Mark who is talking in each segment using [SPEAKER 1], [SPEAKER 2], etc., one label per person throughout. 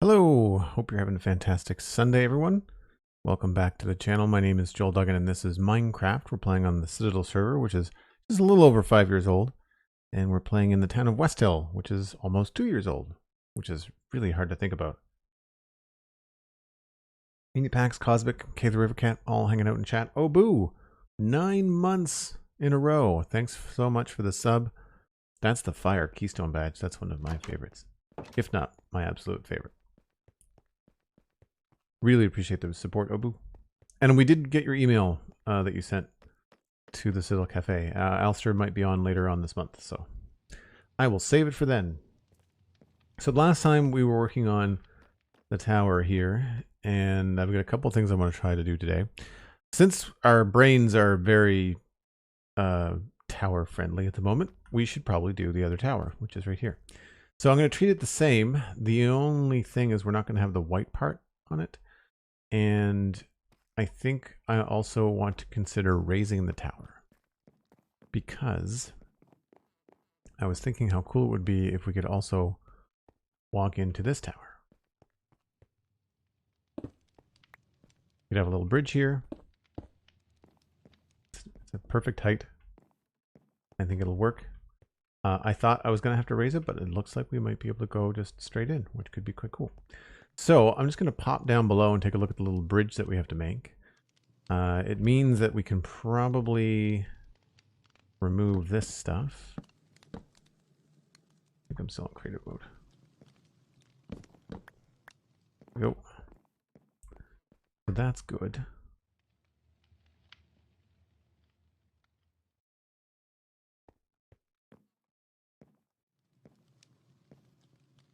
[SPEAKER 1] Hello, hope you're having a fantastic Sunday, everyone. Welcome back to the channel. My name is Joel Duggan, and this is Minecraft. We're playing on the Citadel server, which is just a little over 5 years old. And we're playing in the town of West Hill, which is almost 2 years old, which is really hard to think about. Pax, Cosmic, K the Rivercat, all hanging out in chat. Oh, boo! 9 months in a row. Thanks so much for the sub. That's the Fire Keystone badge. That's one of my favorites, if not my absolute favorite. Really appreciate the support, Obu. And we did get your email that you sent to the Citadel Cafe. Alistair might be on later on this month, so I will save it for then. So last time we were working on the tower here, and I've got a couple things I want to try to do today. Since our brains are very tower friendly at the moment, we should probably do the other tower, which is right here. So I'm going to treat it the same. The only thing is we're not going to have the white part on it. And I think I also want to consider raising the tower, because I was thinking how cool it would be if we could also walk into this tower. We'd have a little bridge here. It's a perfect height. I think it'll work. I thought I was going to have to raise it, but it looks like we might be able to go just straight in, which could be quite cool. So I'm just going to pop down below and take a look at the little bridge that we have to make. It means that we can probably remove this stuff. I think I'm still in creative mode. There we go. So that's good.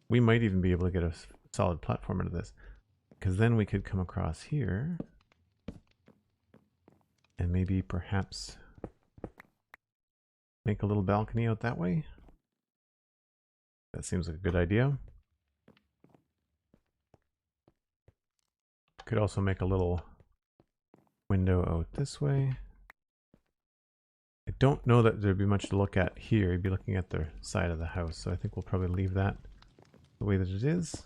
[SPEAKER 1] We might even be able to get a solid platform into this, because then we could come across here and maybe perhaps make a little balcony out that way. That seems like a good idea. Could also make a little window out this way. I don't know that there'd be much to look at here. You'd be looking at the side of the house, so I think we'll probably leave that the way that it is.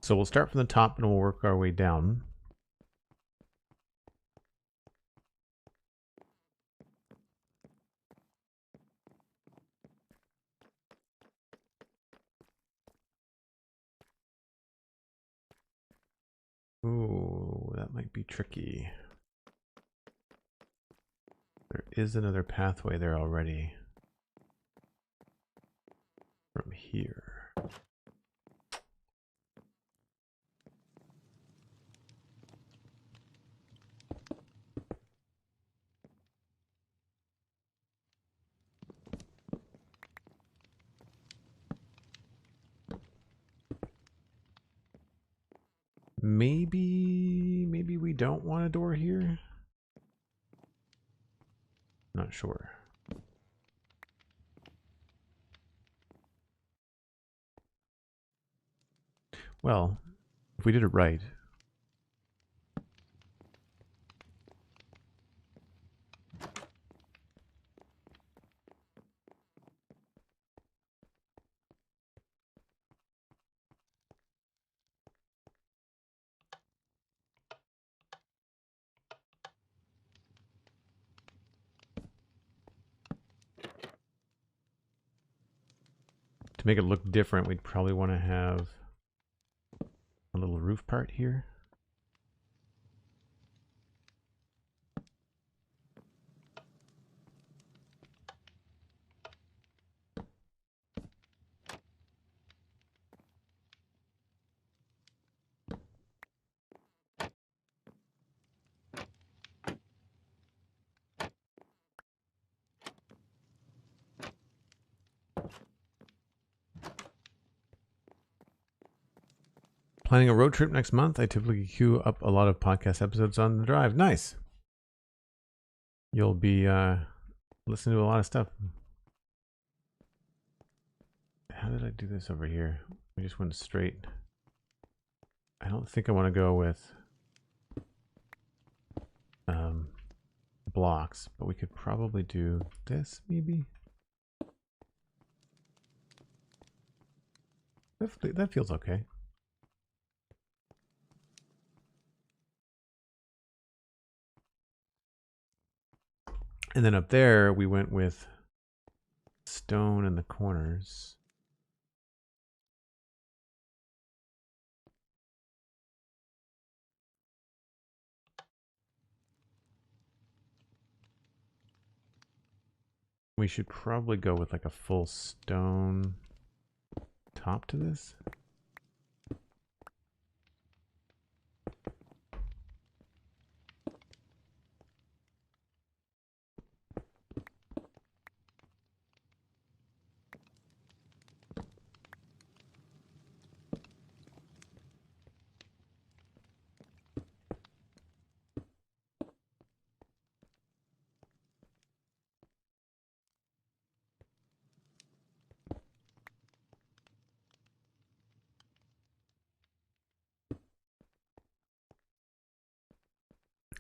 [SPEAKER 1] So we'll start from the top and we'll work our way down. Ooh, that might be tricky. There is another pathway there already from here. Maybe we don't want a door here. Not sure. Well, if we did it right. To make it look different, we'd probably want to have a little roof part here. Planning a road trip next month. I typically queue up a lot of podcast episodes on the drive. Nice. You'll be listening to a lot of stuff. How did I do this over here? We just went straight. I don't think I want to go with blocks, but we could probably do this maybe. That feels okay. And then up there, we went with stone in the corners. We should probably go with like a full stone top to this.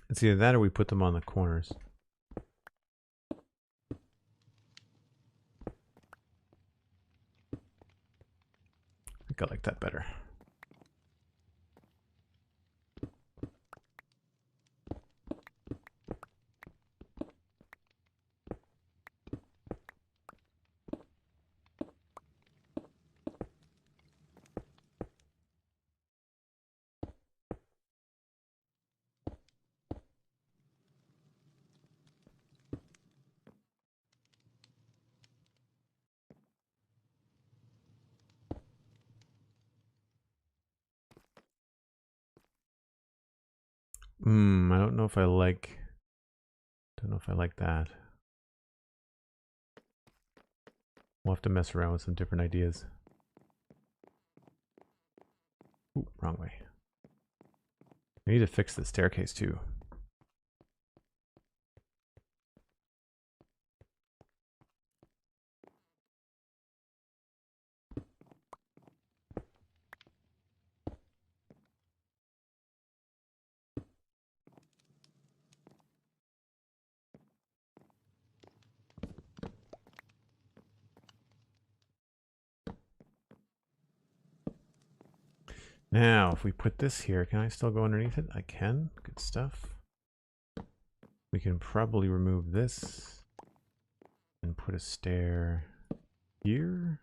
[SPEAKER 1] It's either that or we put them on the corners. I think I like that better. I don't know if I like that. We'll have to mess around with some different ideas. Ooh, wrong way. I need to fix the staircase too. Now, if we put this here, can I still go underneath it? I can. Good stuff. We can probably remove this and put a stair here.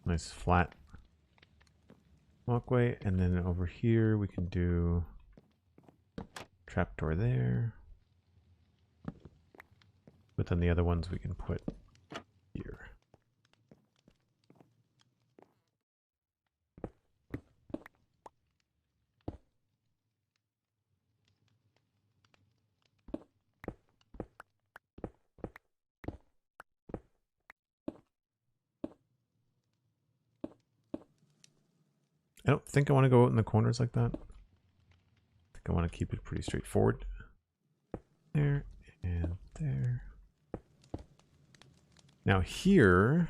[SPEAKER 1] Nice flat walkway. And then over here, we can do trapdoor there. But then the other ones we can put here. I don't think I want to go out in the corners like that. I think I want to keep it pretty straightforward. There and there. Now here,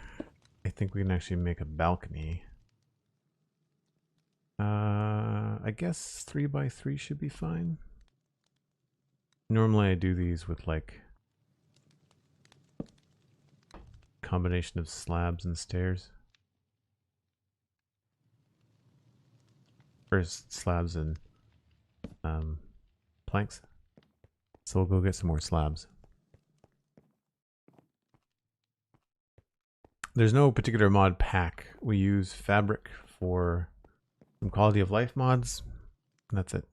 [SPEAKER 1] I think we can actually make a balcony. I guess 3x3 should be fine. Normally I do these with like combination of slabs and stairs. First slabs and planks. So we'll go get some more slabs. There's no particular mod pack. We use fabric for some quality of life mods, and that's it.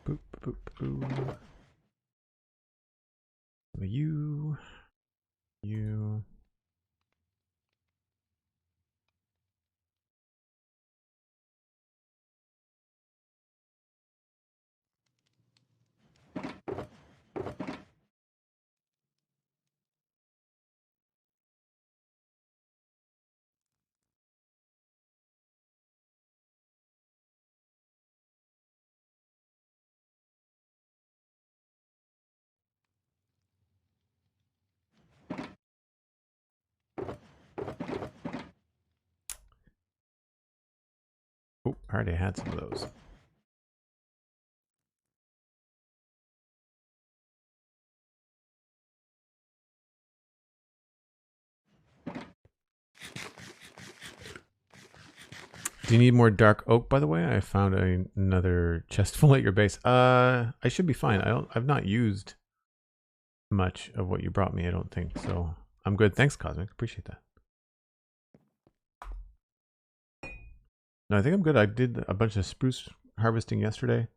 [SPEAKER 1] Boop, boop, boop. You. Oh, I already had some of those. Do you need more dark oak, by the way? I found another chest full at your base. I should be fine. I've not used much of what you brought me, I don't think. So I'm good. Thanks, Cosmic. Appreciate that. No, I think I'm good. I did a bunch of spruce harvesting yesterday.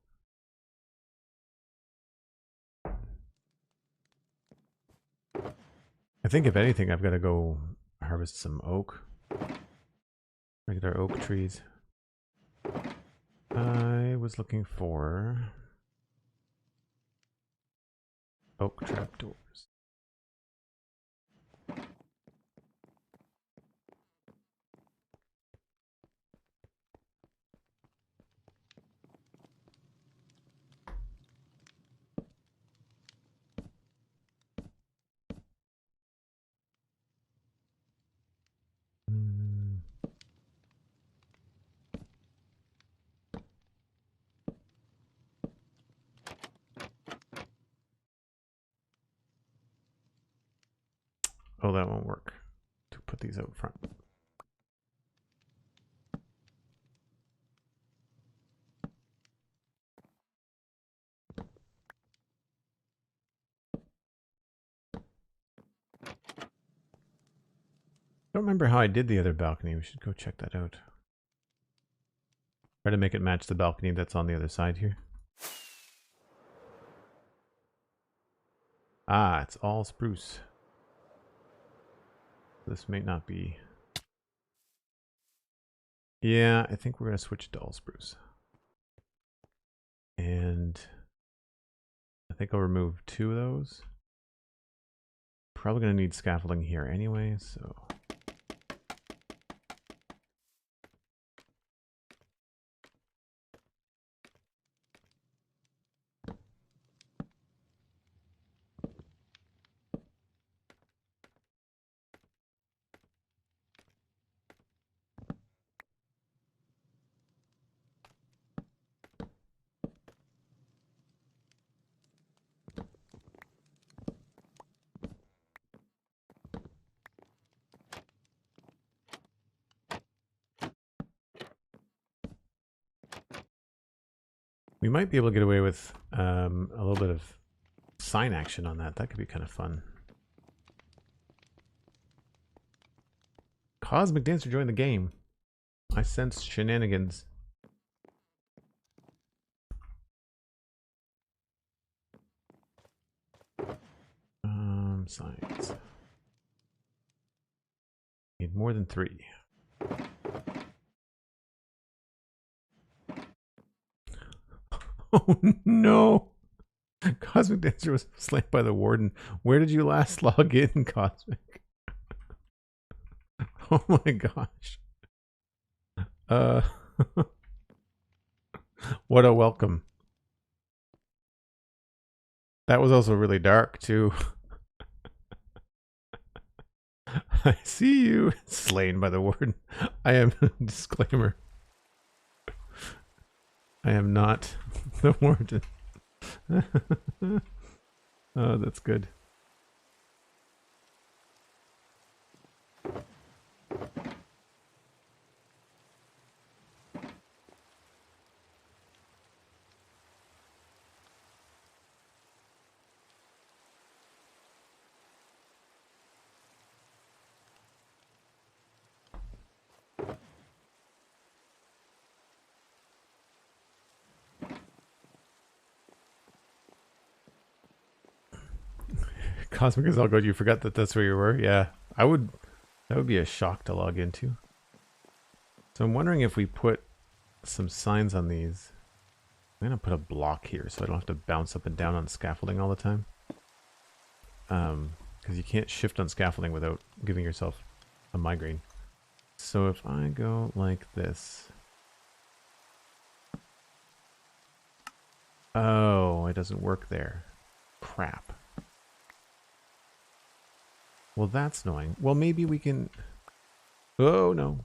[SPEAKER 1] I think if anything, I've got to go harvest some oak. Regular oak trees. I was looking for oak trapdoors. Oh, that won't work. To put these out front. I don't remember how I did the other balcony. We should go check that out. Try to make it match the balcony that's on the other side here. Ah, it's all spruce. This may not be... Yeah, I think we're going to switch to all spruce. And I think I'll remove 2 of those. Probably going to need scaffolding here anyway, so... We might be able to get away with a little bit of sign action on that. That could be kind of fun. Cosmic Dancer joined the game. I sense shenanigans. Signs. Need more than 3. Oh no! Cosmic Dancer was slain by the warden. Where did you last log in, Cosmic? Oh my gosh. What a welcome. That was also really dark too. I see you. Slain by the warden. I am, disclaimer, I am not the warden. Oh, that's good. Cosmic is all good. You forgot that that's where you were? Yeah. That would be a shock to log into. So I'm wondering if we put some signs on these. I'm going to put a block here so I don't have to bounce up and down on scaffolding all the time. Because you can't shift on scaffolding without giving yourself a migraine. So if I go like this. Oh, it doesn't work there. Crap. Well, that's annoying. Well, maybe we can... Oh, no.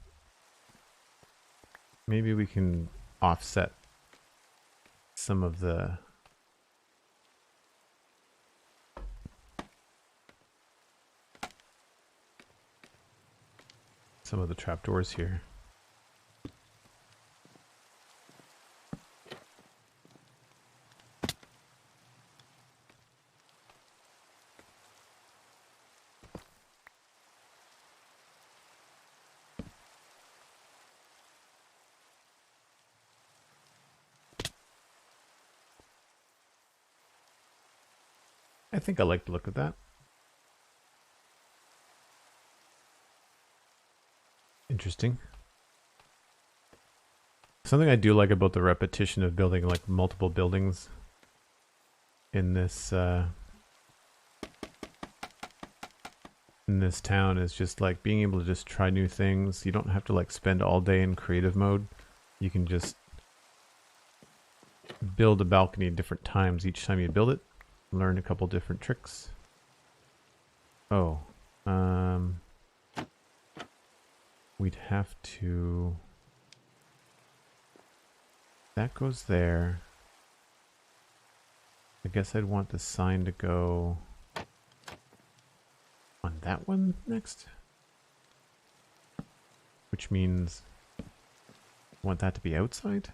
[SPEAKER 1] Maybe we can offset some of the trapdoors here. I think I like the look of that. Interesting. Something I do like about the repetition of building like multiple buildings in this town is just like being able to just try new things. You don't have to like spend all day in creative mode. You can just build a balcony at different times each time you build it. Learn a couple different tricks. Oh, we'd have to... That goes there. I guess I'd want the sign to go on that one next. Which means I want that to be outside.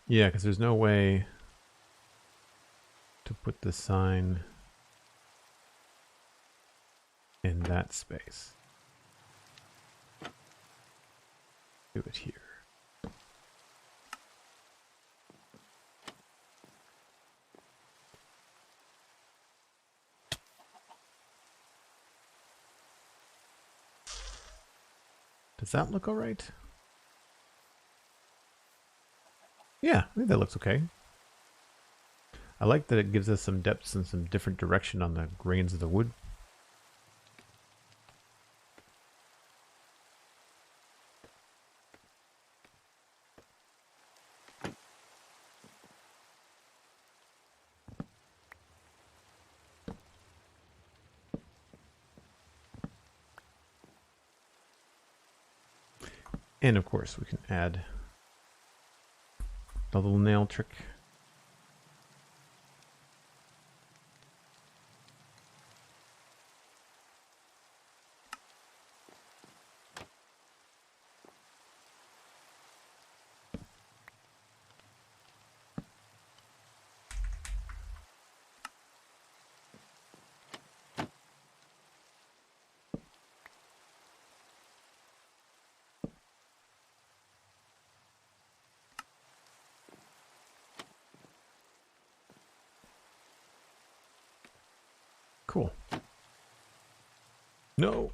[SPEAKER 1] Yeah, because there's no way to put the sign in that space. Do it here. Does that look all right? Yeah, I think that looks okay. I like that it gives us some depths and some different direction on the grains of the wood. And of course we can add the little nail trick. Cool. No.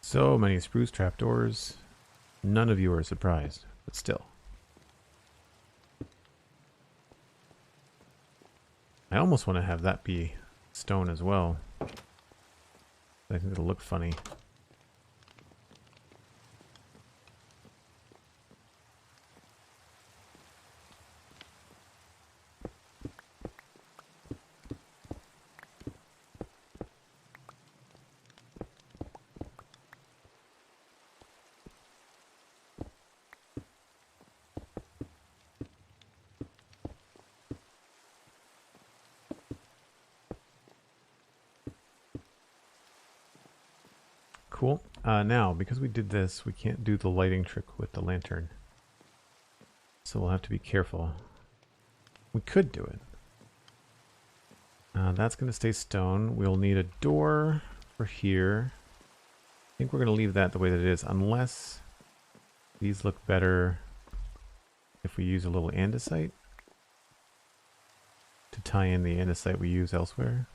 [SPEAKER 1] So many spruce trapdoors. None of you are surprised, but still. I almost want to have that be stone as well. I think it'll look funny. Cool. Now, because we did this, we can't do the lighting trick with the lantern. So we'll have to be careful. We could do it. That's going to stay stone. We'll need a door for here. I think we're going to leave that the way that it is, unless these look better if we use a little andesite to tie in the andesite we use elsewhere.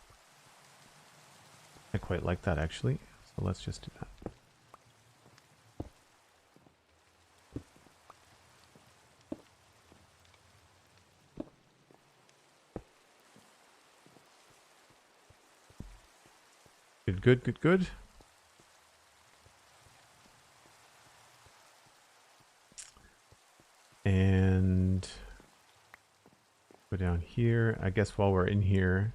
[SPEAKER 1] I quite like that, actually. So let's just do that. Good, good, good, good. And go down here. I guess while we're in here,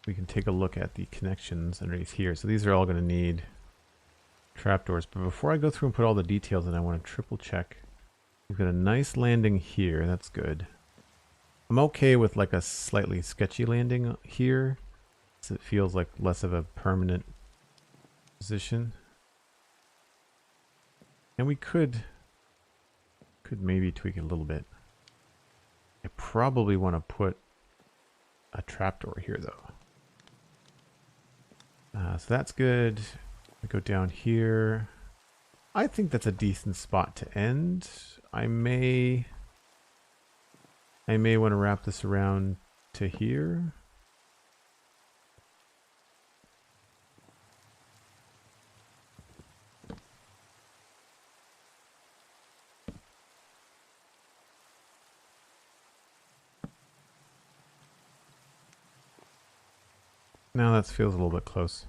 [SPEAKER 1] we can take a look at the connections underneath here. So these are all going to need trapdoors. But before I go through and put all the details in, I want to triple check. We've got a nice landing here. That's good. I'm okay with like a slightly sketchy landing here, so it feels like less of a permanent position. And we could maybe tweak it a little bit. I probably want to put a trapdoor here though. So that's good. We go down here. I think that's a decent spot to end. I may want to wrap this around to here. Now that feels a little bit close.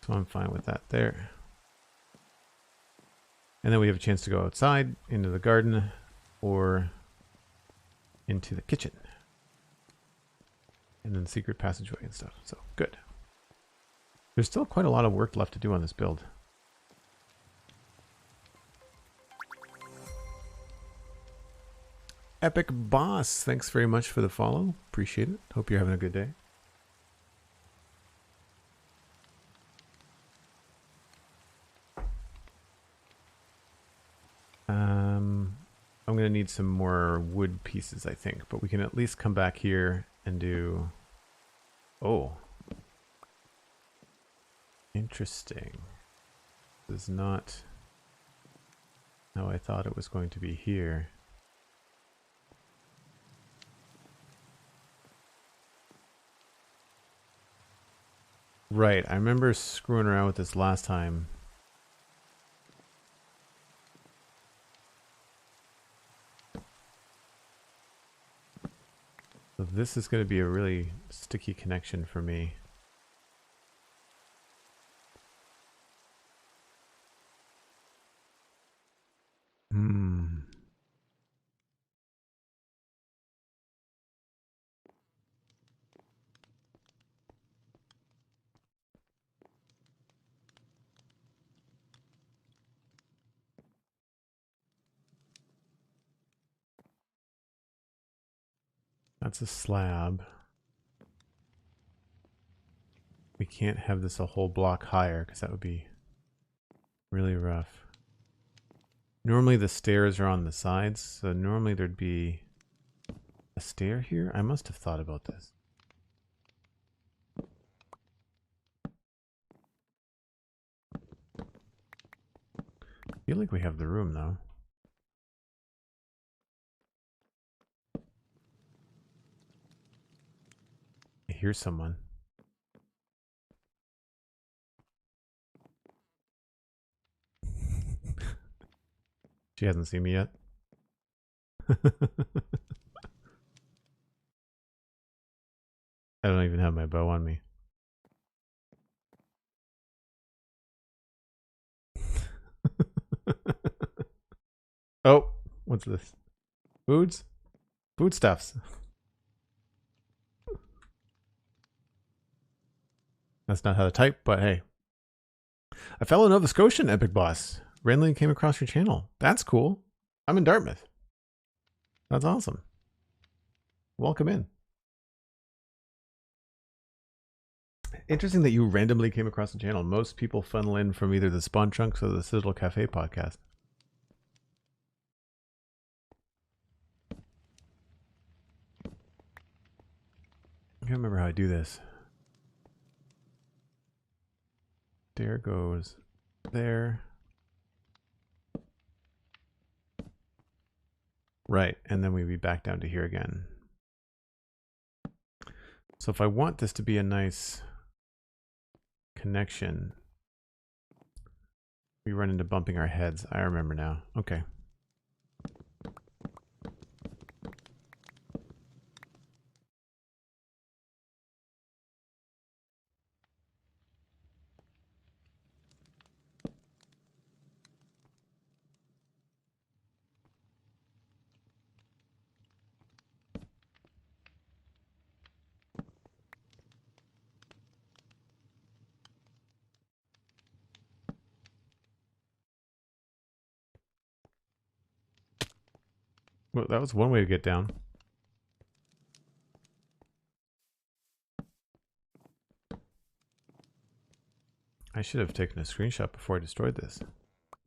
[SPEAKER 1] So I'm fine with that there. And then we have a chance to go outside, into the garden, or into the kitchen. And then secret passageway and stuff. So, good. There's still quite a lot of work left to do on this build. Epic Boss, thanks very much for the follow. Appreciate it. Hope you're having a good day. I'm going to need some more wood pieces, I think, but we can at least come back here and do... Oh. Interesting. This is not how I thought it was going to be here. Right, I remember screwing around with this last time. So this is going to be a really sticky connection for me. That's a slab. We can't have this a whole block higher because that would be really rough. Normally the stairs are on the sides, so normally there'd be a stair here. I must have thought about this. I feel like we have the room though. I hear someone. She hasn't seen me yet. I don't even have my bow on me. Oh, what's this? Foods? Foodstuffs. That's not how to type, but hey. A fellow Nova Scotian Epic Boss randomly came across your channel. That's cool. I'm in Dartmouth. That's awesome. Welcome in. Interesting that you randomly came across the channel. Most people funnel in from either the Spawn Chunks or the Citadel Cafe podcast. I can't remember how I do this. There goes there. Right, and then we'd be back down to here again. So if I want this to be a nice connection, we run into bumping our heads. I remember now. Okay. Well, that was one way to get down. I should have taken a screenshot before I destroyed this. I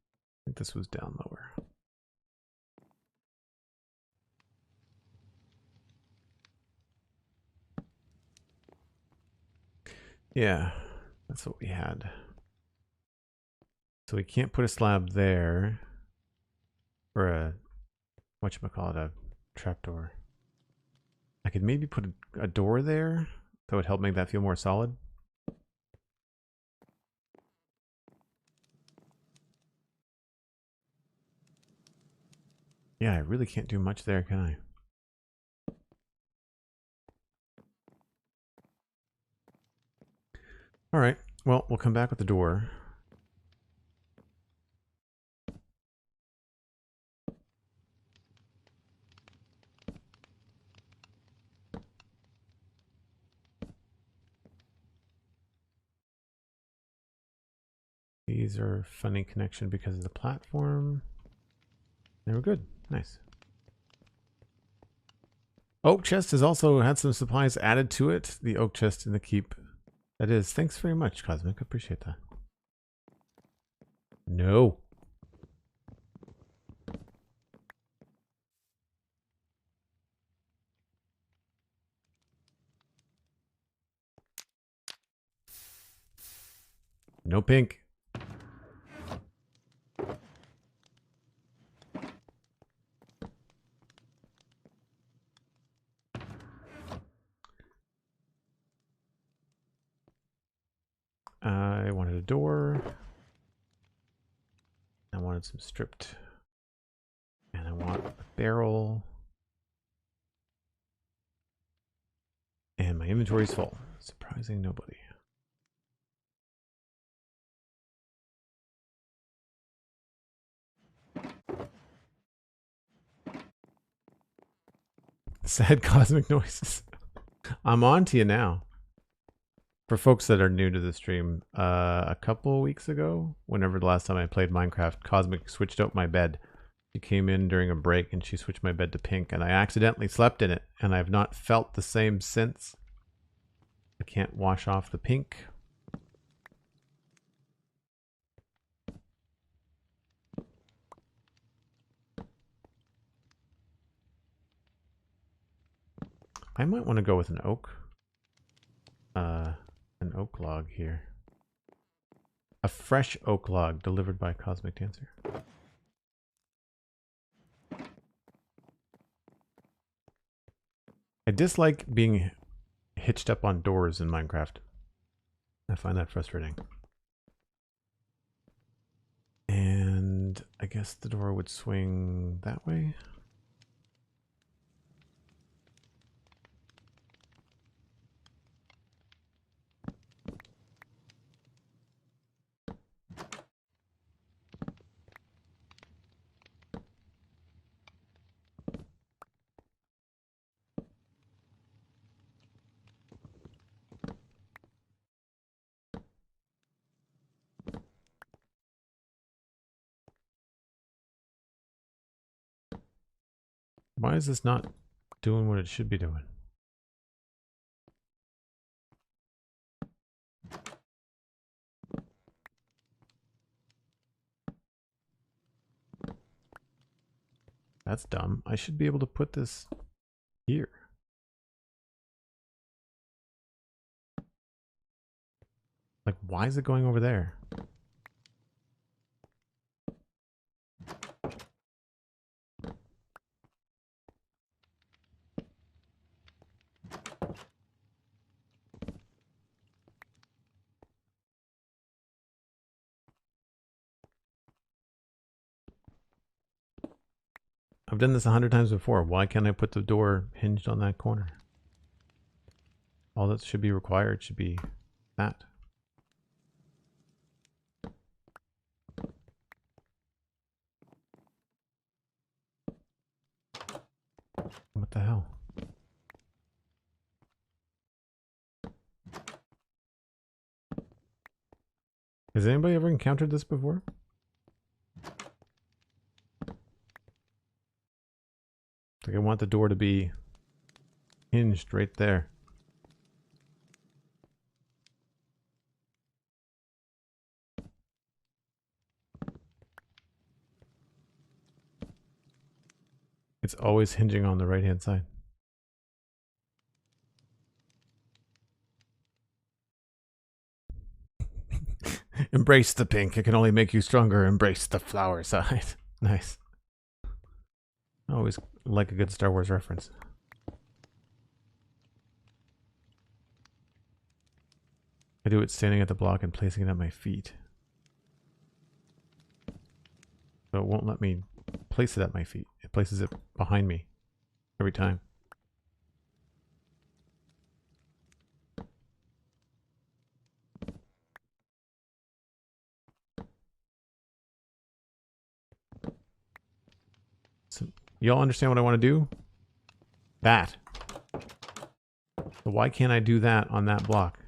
[SPEAKER 1] think this was down lower. Yeah, that's what we had. So we can't put a slab there. Or a, whatchamacallit, a trapdoor. I could maybe put a door there. That would help make that feel more solid. Yeah, I really can't do much there, can I? All right, well, we'll come back with the door. These are funny connection because of the platform. They were good. Nice. Oak chest has also had some supplies added to it. The oak chest in the keep. That is. Thanks very much, Cosmic. Appreciate that. No. No pink. I wanted a door. I wanted some stripped. And I want a barrel. And my inventory's full. Surprising nobody. Sad cosmic noises. I'm on to you now. For folks that are new to the stream, a couple weeks ago, whenever the last time I played Minecraft, Cosmic switched out my bed. She came in during a break and she switched my bed to pink, and I accidentally slept in it, and I've not felt the same since. I can't wash off the pink. I might want to go with an oak. An oak log here. A fresh oak log delivered by Cosmic Dancer. I dislike being hitched up on doors in Minecraft. I find that frustrating. And I guess the door would swing that way. Why is this not doing what it should be doing? That's dumb. I should be able to put this here. Like, why is it going over there? I've done this 100 times before. Why can't I put the door hinged on that corner? All that should be required should be that. What the hell? Has anybody ever encountered this before? Like I want the door to be hinged right there. It's always hinging on the right-hand side. Embrace the pink. It can only make you stronger. Embrace the flower side. Nice. I always like a good Star Wars reference. I do it standing at the block and placing it at my feet. So it won't let me place it at my feet. It places it behind me every time. So y'all understand what I want to do? That. So why can't I do that on that block?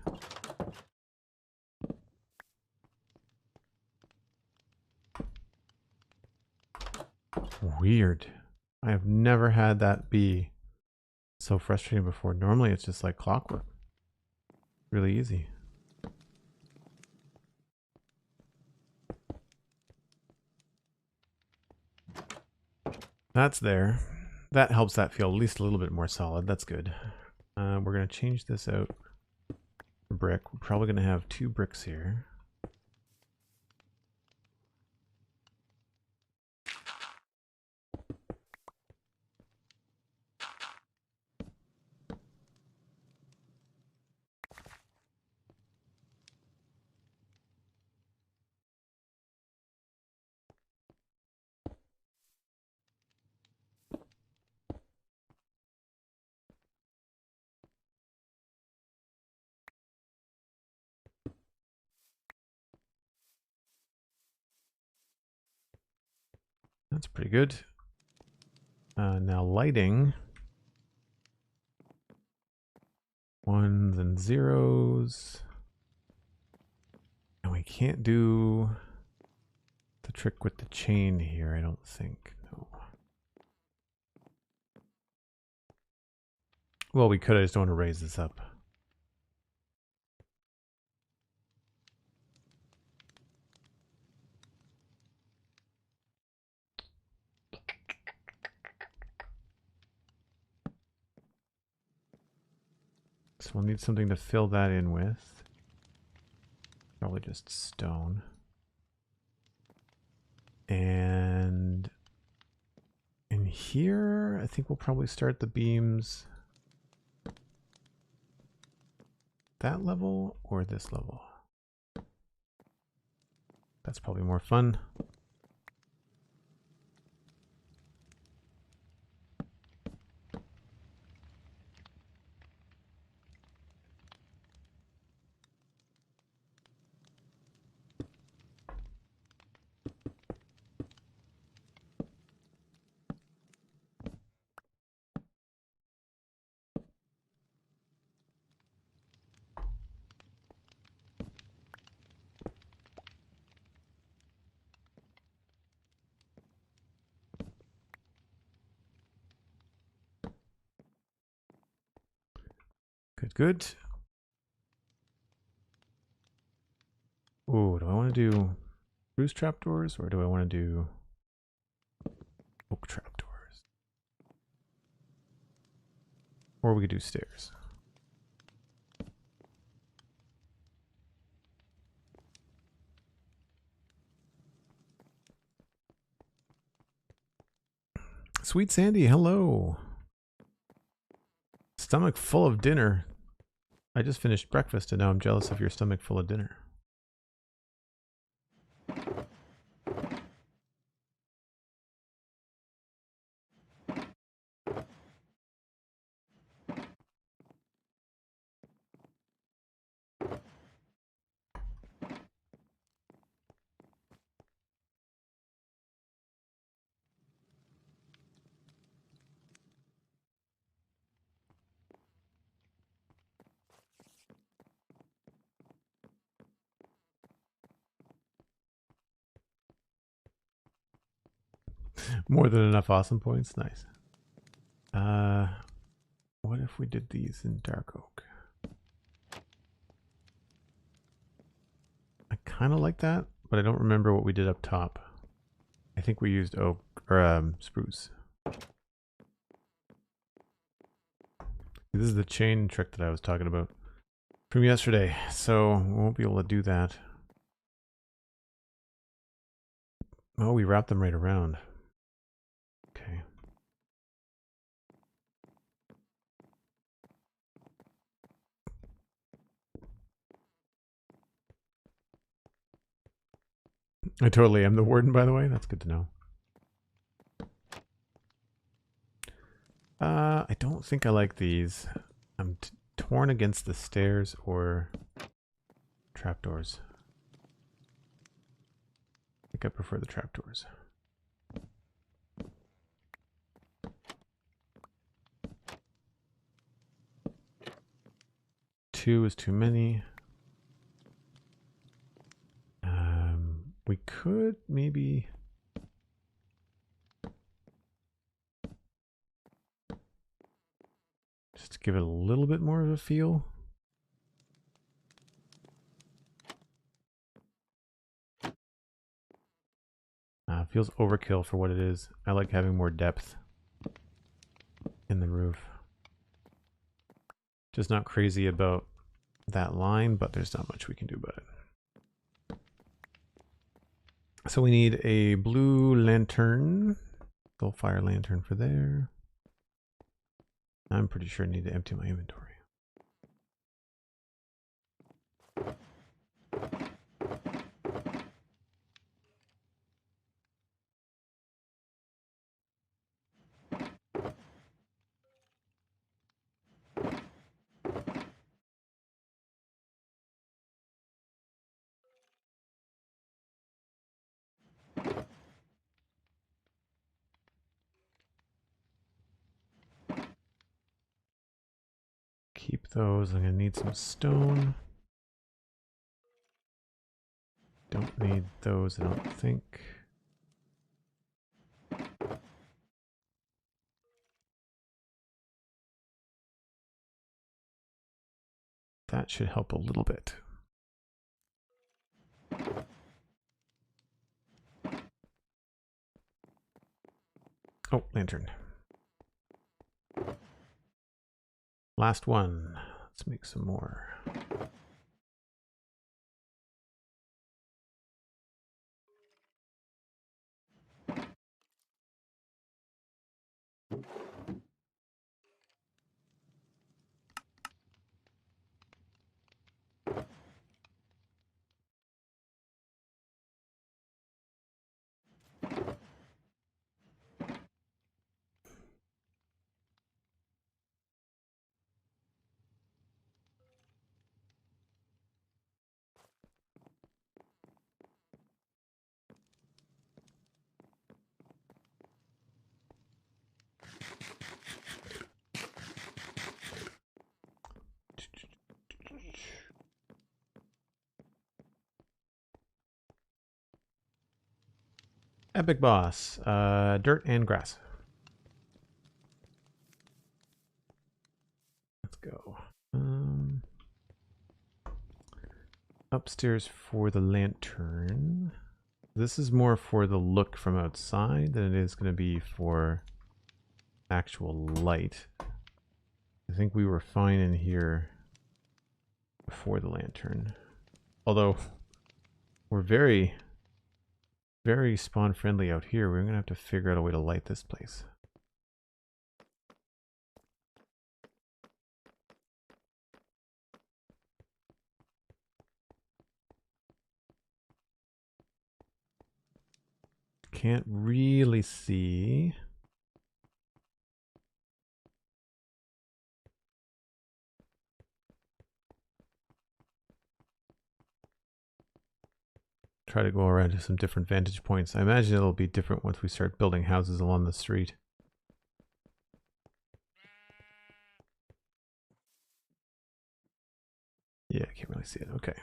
[SPEAKER 1] Weird. I have never had that be so frustrating before. Normally it's just like clockwork. Really easy. That's there. That helps that feel at least a little bit more solid. That's good. We're going to change this out for brick. We're probably going to have 2 bricks here. That's pretty good. Now lighting. 1s and 0s. And we can't do the trick with the chain here, I don't think. No. Well, we could. I just don't want to raise this up. So we'll need something to fill that in with. Probably just stone. And in here, I think we'll probably start the beams that level or this level. That's probably more fun. Good, good. Oh, do I want to do spruce trapdoors or do I want to do oak trapdoors? Or we could do stairs. SweetSandi, hello. Stomach full of dinner. I just finished breakfast and now I'm jealous of your stomach full of dinner. More than enough awesome points. Nice. What if we did these in dark oak? I kind of like that, but I don't remember what we did up top. I think we used oak or spruce. This is the chain trick that I was talking about from yesterday, so we won't be able to do that. Oh, we wrapped them right around. Okay. I totally am the warden, by the way. That's good to know. I don't think I like these. I'm torn against the stairs or trapdoors. I think I prefer the trapdoors. Two is too many. We could maybe... just to give it a little bit more of a feel. Feels overkill for what it is. I like having more depth in the roof. Just not crazy about that line, but there's not much we can do about it. So we need a blue lantern. Little fire lantern for there. I'm pretty sure I need to empty my inventory. Keep those. I'm going to need some stone. Don't need those, I don't think. That should help a little bit. Oh, lantern. Last one. Let's make some more. Epic boss. Dirt and grass. Let's go. Upstairs for the lantern. This is more for the look from outside than it is going to be for actual light. I think we were fine in here before the lantern. Although we're very, very spawn friendly out here. We're going to have to figure out a way to light this place. Can't really see. Try to go around to some different vantage points. I imagine it'll be different once we start building houses along the street. Yeah, I can't really see it. Okay.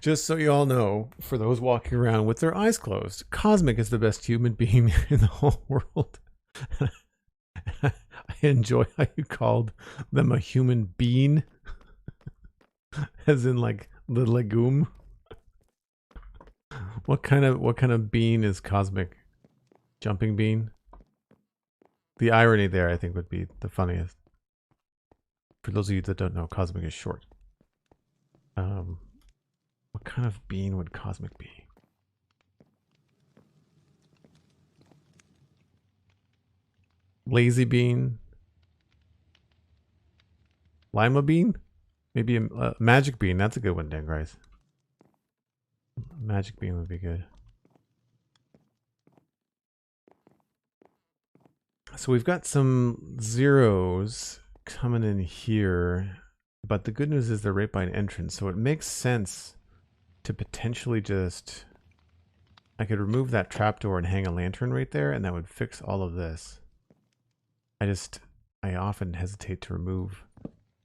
[SPEAKER 1] Just so you all know, for those walking around with their eyes closed, Cosmic is the best human being in the whole world. I enjoy how you called them a human being, as in like the legume. What kind of bean is Cosmic? Jumping bean? The irony there, I think, would be the funniest. For those of you that don't know, Cosmic is short. What kind of bean would Cosmic be? Lazy bean? Lima bean? Maybe a magic bean. That's a good one, Dan Grice. Magic bean would be good. So we've got some zeros coming in here, but the good news is they're right by an entrance, so it makes sense to potentially just... I could remove that trapdoor and hang a lantern right there, and that would fix all of this. I often hesitate to remove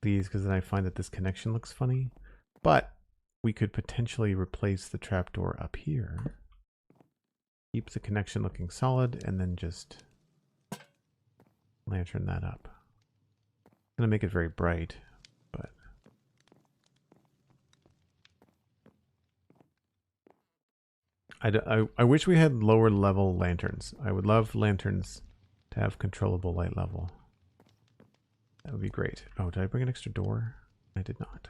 [SPEAKER 1] these because then I find that this connection looks funny. But we could potentially replace the trapdoor up here. Keep the connection looking solid, and then just lantern that up. I'm gonna make it very bright, but I wish we had lower level lanterns. I would love lanterns to have controllable light level. That would be great. Oh, did I bring an extra door? I did not.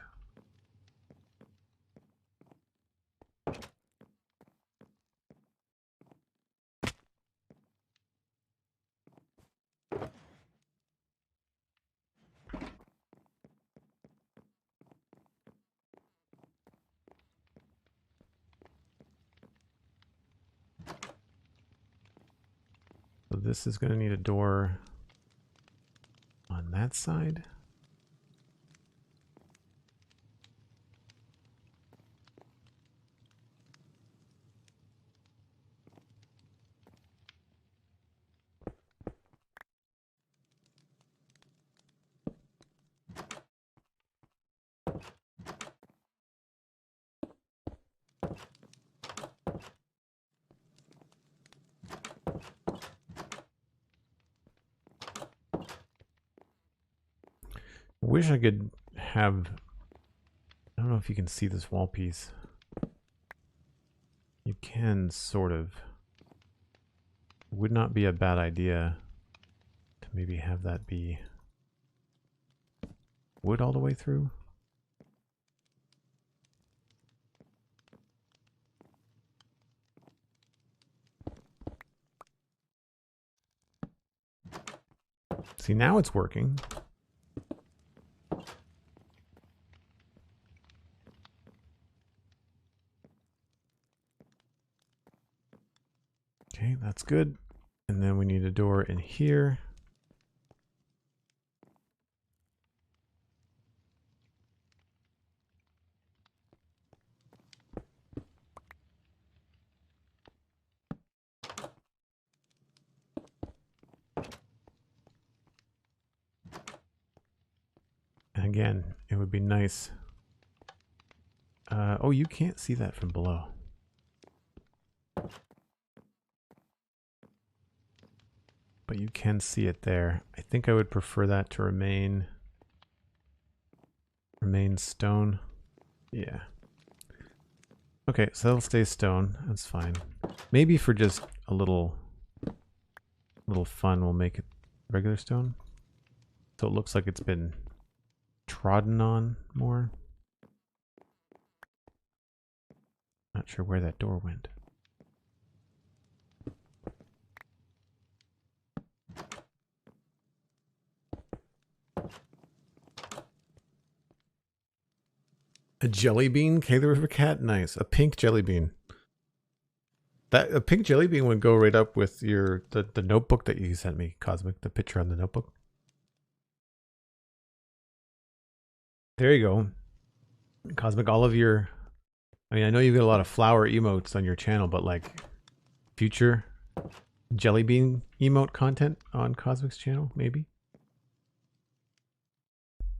[SPEAKER 1] So this is going to need a door on that side. Wish I could have... I don't know if you can see this wall piece. You can, sort of. Would not be a bad idea to maybe have that be wood all the way through. See, now it's working. Okay, that's good. And then we need a door in here. And again, it would be nice. Oh, you can't see that from below. But you can see it there. I think I would prefer that to remain stone. Yeah. Okay, so that'll stay stone. That's fine. Maybe for just a little fun, we'll make it regular stone. So it looks like it's been trodden on more. Not sure where that door went. A jelly bean? K the River Cat? Nice. A pink jelly bean. A pink jelly bean would go right up with the notebook that you sent me, Cosmic, the picture on the notebook. There you go. Cosmic, all of your... I mean, I know you get a lot of flower emotes on your channel, but like future jelly bean emote content on Cosmic's channel, maybe?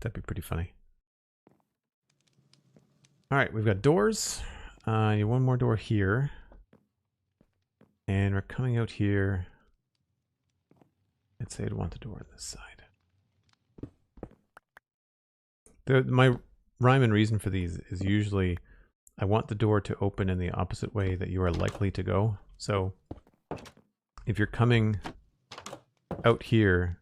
[SPEAKER 1] That'd be pretty funny. All right, we've got doors. You have one more door here. And we're coming out here. I'd say I'd want the door on this side. My rhyme and reason for these is usually I want the door to open in the opposite way that you are likely to go. So if you're coming out here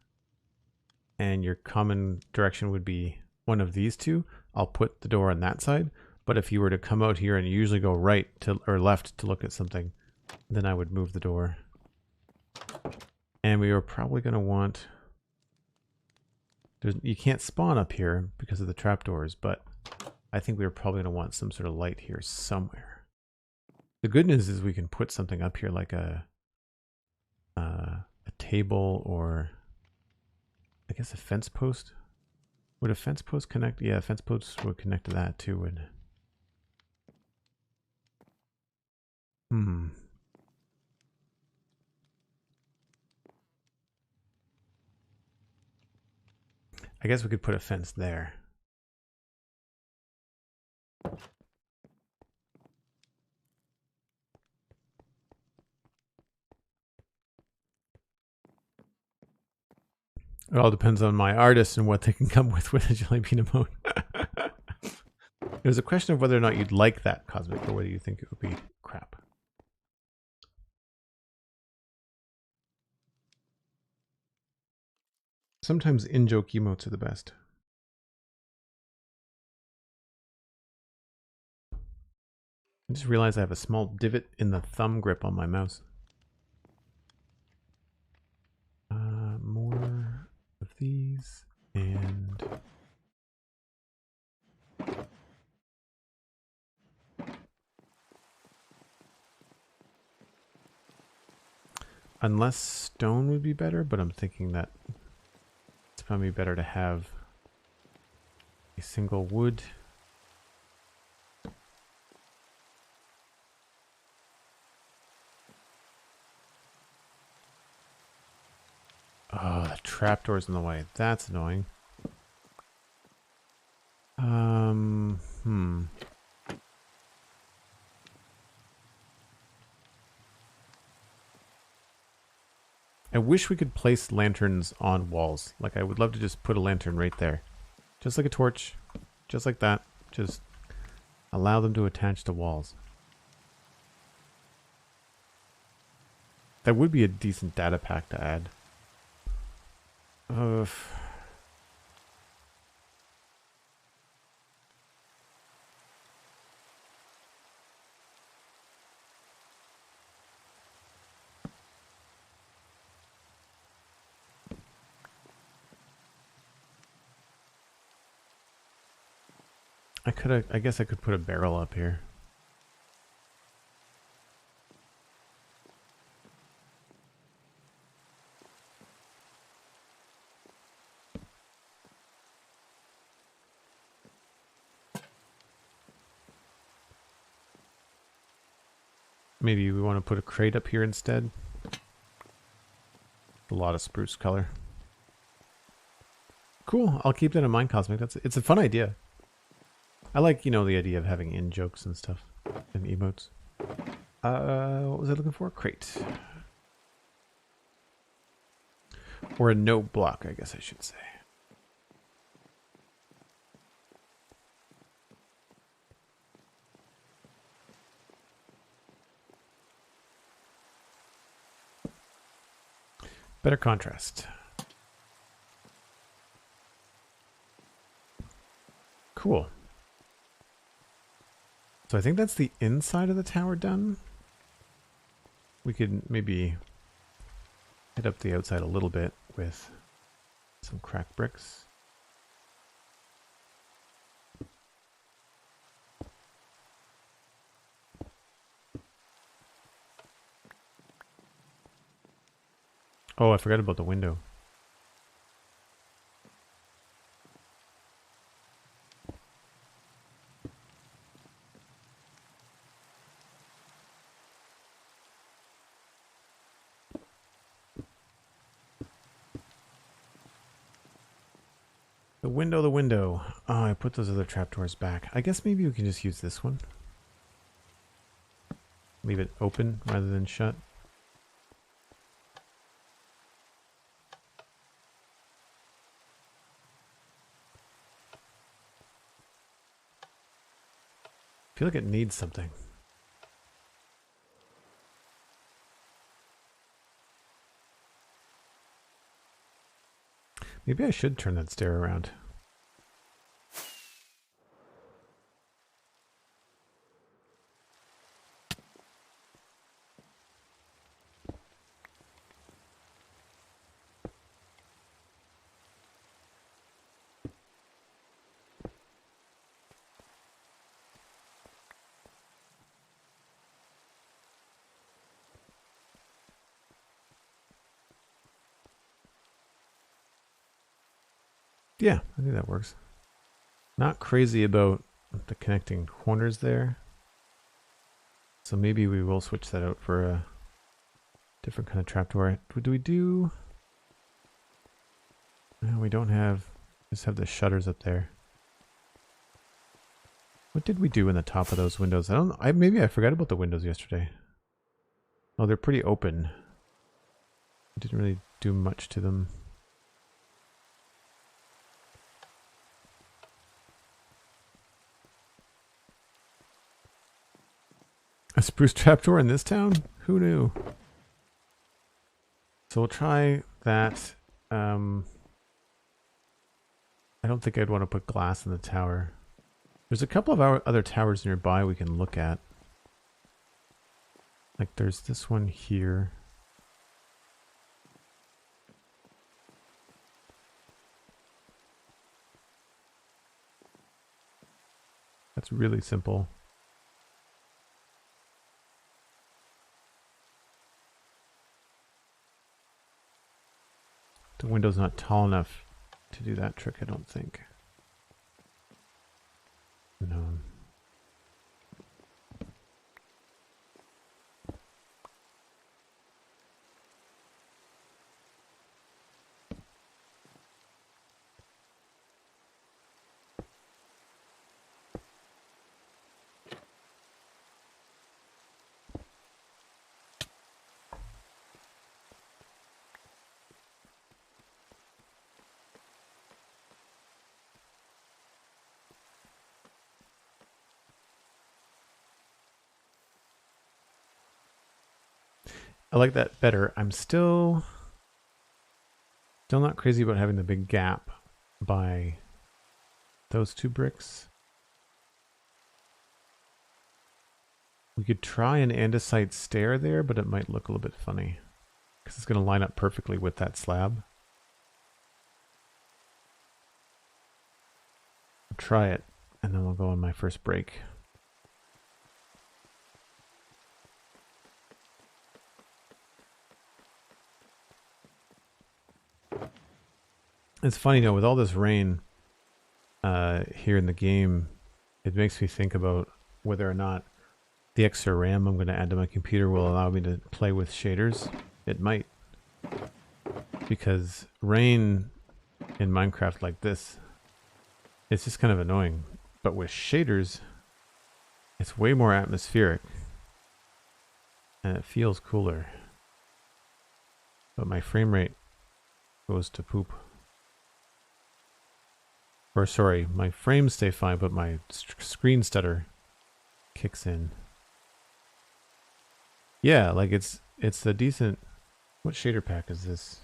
[SPEAKER 1] and your common direction would be one of these two, I'll put the door on that side. But if you were to come out here and you usually go right to or left to look at something, then I would move the door. And we are probably going to want... you can't spawn up here because of the trapdoors, but I think we're probably going to want some sort of light here somewhere. The good news is we can put something up here like a table, or I guess a fence post. Would a fence post connect? Yeah, a fence post would connect to that too. Would. I guess we could put a fence there. It all depends on my artist and what they can come with a jelly bean emote. There's a question of whether or not you'd like that, Cosmic, or whether you think it would be crap. Sometimes in-joke emotes are the best. I just realized I have a small divot in the thumb grip on my mouse. More of these, and unless stone would be better, but I'm thinking that it's probably better to have a single wood. Oh, the trapdoor's in the way. That's annoying. I wish we could place lanterns on walls. Like, I would love to just put a lantern right there. Just like a torch. Just like that. Just allow them to attach to walls. That would be a decent data pack to add. I guess I could put a barrel up here. Maybe we want to put a crate up here instead. A lot of spruce color. Cool. I'll keep that in mind, Cosmic. It's a fun idea. I like, the idea of having in-jokes and stuff. And emotes. What was I looking for? Crate. Or a note block, I guess I should say. Better contrast. Cool. So I think that's the inside of the tower done. We could maybe hit up the outside a little bit with some cracked bricks. Oh, I forgot about the window. The window. Oh, I put those other trapdoors back. I guess maybe we can just use this one. Leave it open rather than shut. I feel like it needs something. Maybe I should turn that stair around. Yeah, I think that works. Not crazy about the connecting corners there. So maybe we will switch that out for a different kind of trapdoor. What do we do? No, we don't have, just have the shutters up there. What did we do in the top of those windows? I don't know. Maybe I forgot about the windows yesterday. Oh, they're pretty open. I didn't really do much to them. A spruce trapdoor in this town? Who knew? So we'll try that. I don't think I'd want to put glass in the tower. There's a couple of our other towers nearby we can look at. Like there's this one here. That's really simple. The window's not tall enough to do that trick, I don't think. No. I like that better. I'm still not crazy about having the big gap by those two bricks. We could try an andesite stair there, but it might look a little bit funny because it's going to line up perfectly with that slab. I'll try it, and then we'll go on my first break. It's funny, though, with all this rain here in the game, it makes me think about whether or not the extra RAM I'm going to add to my computer will allow me to play with shaders. It might. Because rain in Minecraft like this, it's just kind of annoying. But with shaders, it's way more atmospheric. And it feels cooler. But my frame rate goes to poop. Or sorry, my frames stay fine, but my screen stutter kicks in. Yeah, like it's a decent... What shader pack is this?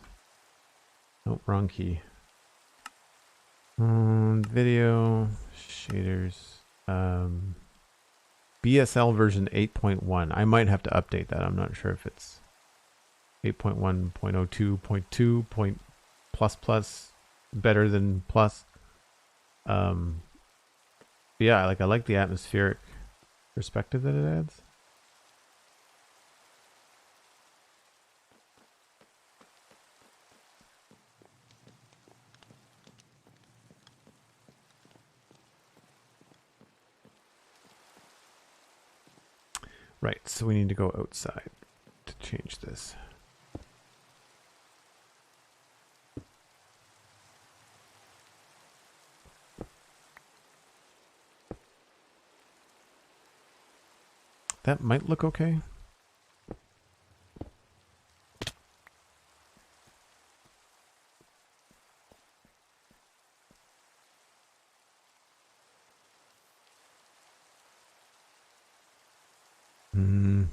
[SPEAKER 1] Oh, wrong key. Video, shaders, BSL version 8.1. I might have to update that. I'm not sure if it's 8.1, 0.02, 0.2, plus, better than plus. Yeah, like I like the atmospheric perspective that it adds. Right, so we need to go outside to change this. That might look okay. Hmm.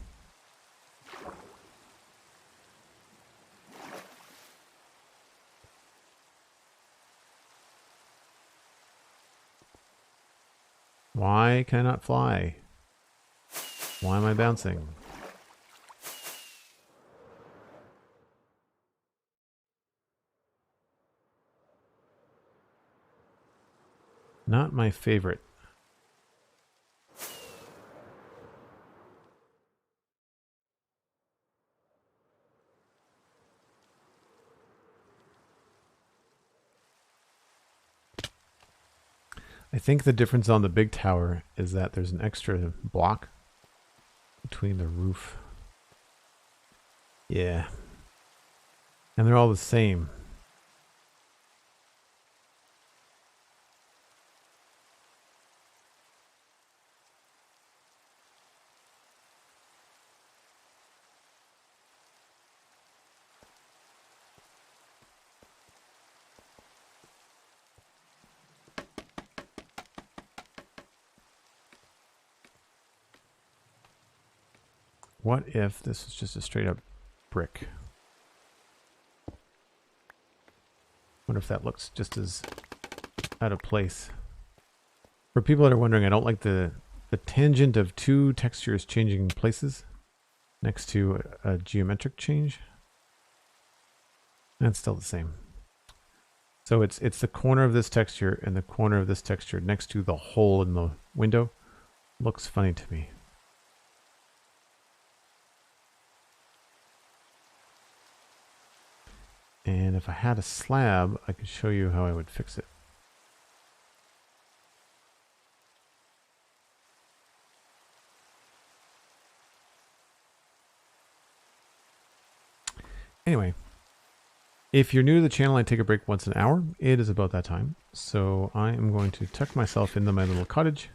[SPEAKER 1] Why can I not fly? Why am I bouncing? Not my favorite. I think the difference on the big tower is that there's an extra block between the roof. Yeah. And they're all the same. What if this is just a straight up brick? Wonder if that looks just as out of place. For people that are wondering, I don't like the tangent of two textures changing places next to a geometric change. That's still the same. So it's the corner of this texture and the corner of this texture next to the hole in the window. Looks funny to me. And if I had a slab, I could show you how I would fix it. Anyway, if you're new to the channel, I take a break once an hour. It is about that time. So I am going to tuck myself into my little cottage.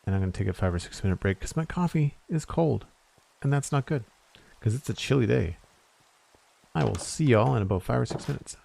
[SPEAKER 1] And I'm going to take a 5 or 6 minute break because my coffee is cold. And that's not good because it's a chilly day. I will see y'all in about 5 or 6 minutes.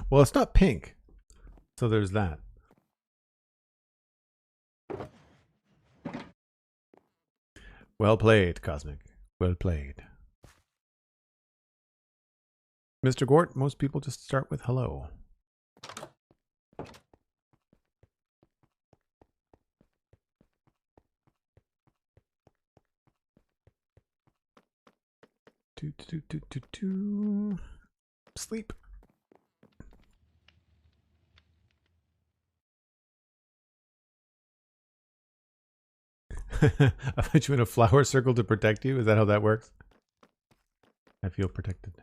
[SPEAKER 1] Well, it's not pink. So there's that. Well played, Cosmic. Well played. Mr. Gort, most people just start with hello. Sleep. I put you in a flower circle to protect you. Is that how that works? I feel protected.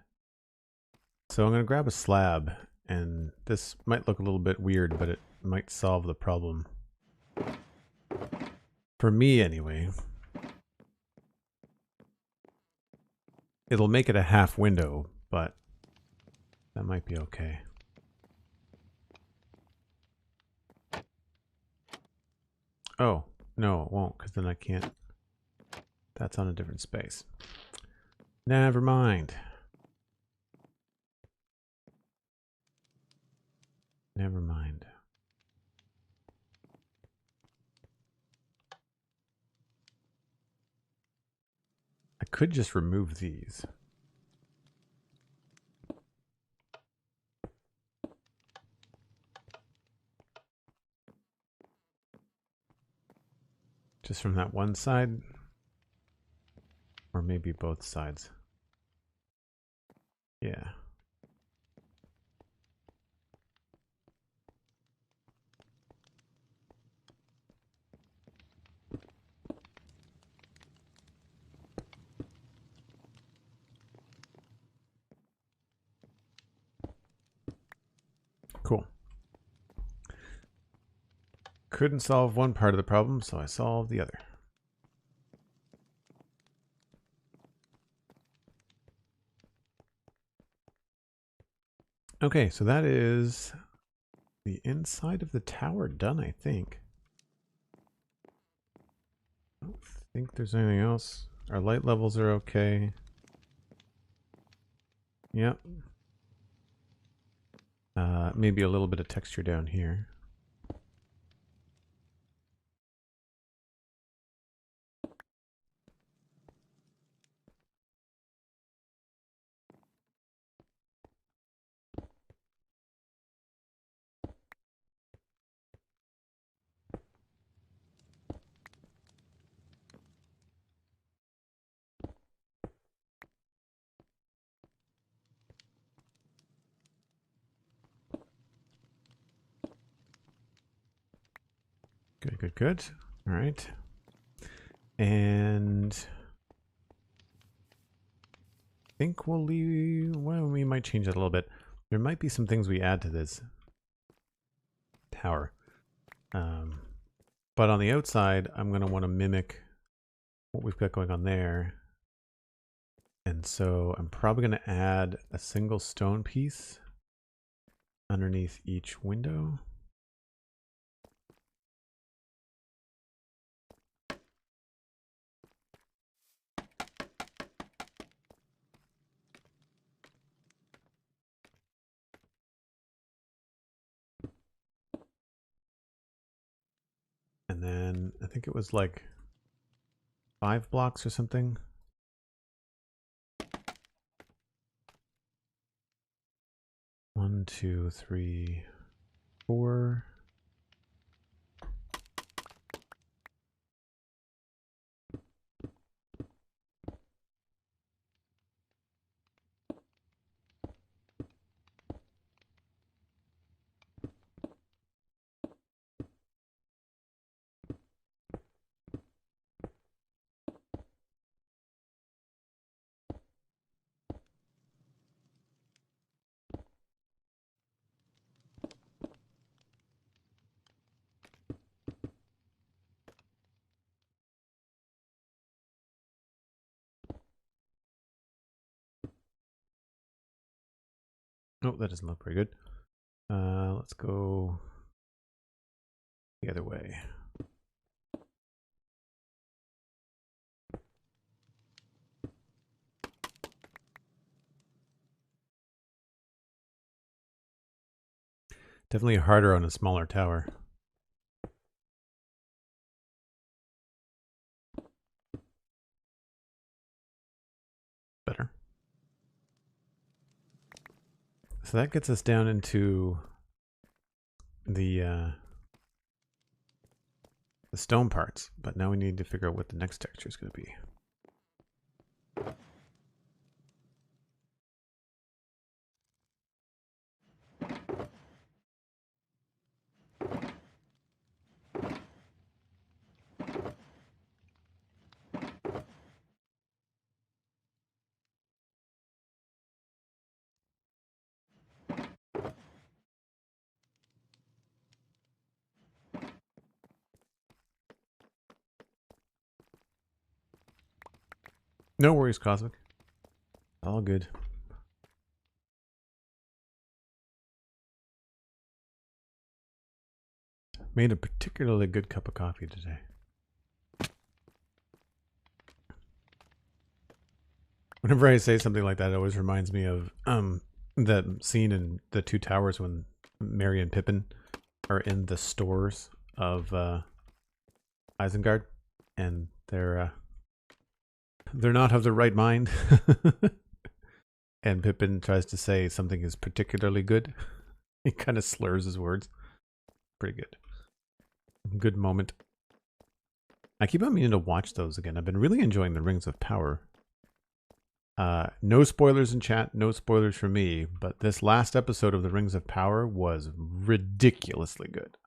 [SPEAKER 1] So I'm going to grab a slab, and this might look a little bit weird, but it might solve the problem. For me, anyway. It'll make it a half window, but that might be okay. Oh, no, it won't, because then I can't. That's on a different space. Never mind. Never mind. I could just remove these. Just from that one side. Or maybe both sides. Yeah. Cool. Couldn't solve one part of the problem, so I solved the other. Okay, so that is the inside of the tower done, I think. I don't think there's anything else. Our light levels are okay. Yep. Maybe a little bit of texture down here. Good, good, good. All right. And I think we'll leave, well, we might change it a little bit. There might be some things we add to this tower. But on the outside, I'm going to want to mimic what we've got going on there. And so I'm probably going to add a single stone piece underneath each window. And then I think it was like 5 blocks or something. One, two, three, 4. Oh, that doesn't look very good. Let's go the other way. Definitely harder on a smaller tower. Better. So that gets us down into the stone parts, but now we need to figure out what the next texture is going to be. No worries, Cosmic. All good. Made a particularly good cup of coffee today. Whenever I say something like that, it always reminds me of that scene in The Two Towers when Merry and Pippin are in the stores of Isengard, and they're not of the right mind. And Pippin tries to say something is particularly good. He kind of slurs his words. Pretty good. Good moment. I keep on meaning to watch those again. I've been really enjoying the Rings of Power. No spoilers in chat, no spoilers for me, but this last episode of the Rings of Power was ridiculously good.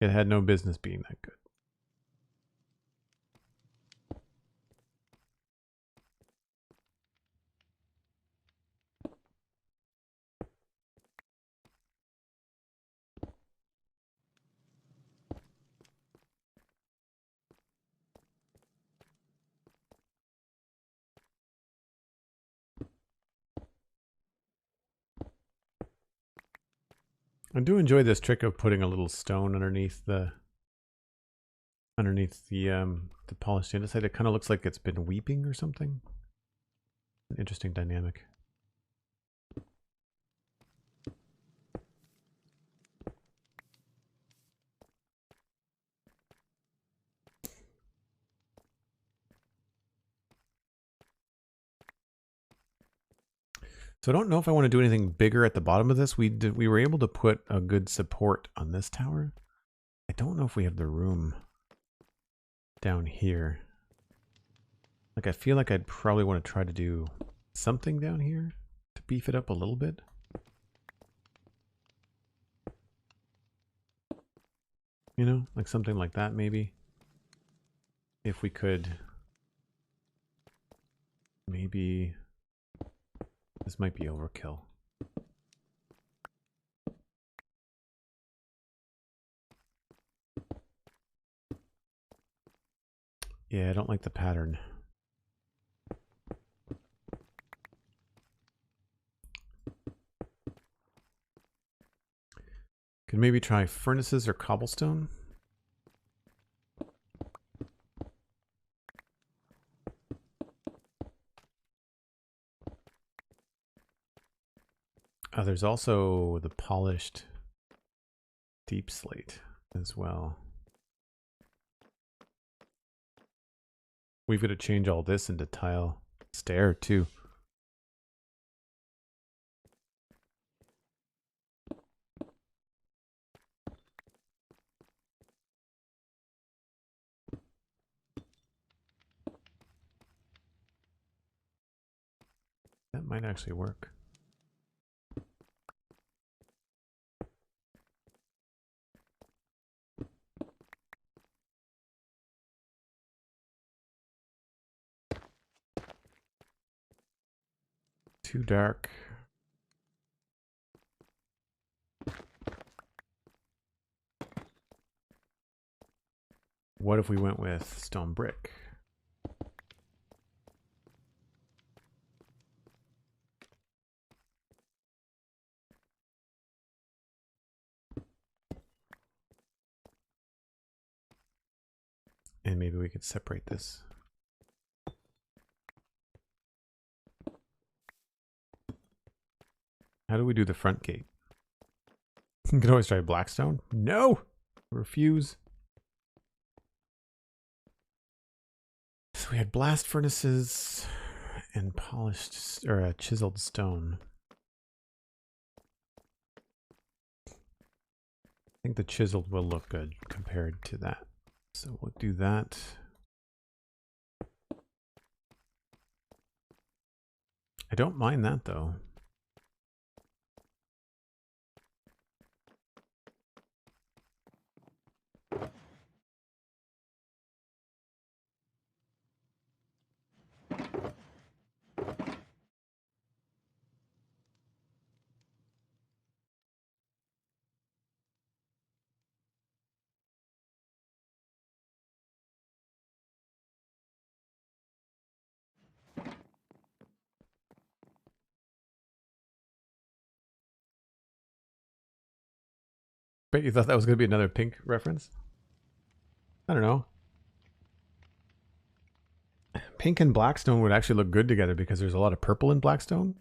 [SPEAKER 1] It had no business being that good. I do enjoy this trick of putting a little stone underneath the polished andesite. It kind of looks like it's been weeping or something. An interesting dynamic. So I don't know if I want to do anything bigger at the bottom of this. We were able to put a good support on this tower. I don't know if we have the room down here. Like, I feel like I'd probably want to try to do something down here to beef it up a little bit. You know, like something like that maybe. If we could maybe... This might be overkill. Yeah, I don't like the pattern. Could maybe try furnaces or cobblestone. There's also the polished deep slate as well. We've got to change all this into tile stair too. That might actually work. Too dark. What if we went with stone brick? And maybe we could separate this. How do we do the front gate? You can always try Blackstone. No! Refuse. So we had blast furnaces and polished, or chiseled stone. I think the chiseled will look good compared to that. So we'll do that. I don't mind that though. Bet you thought that was going to be another pink reference? I don't know. Pink and Blackstone would actually look good together because there's a lot of purple in Blackstone.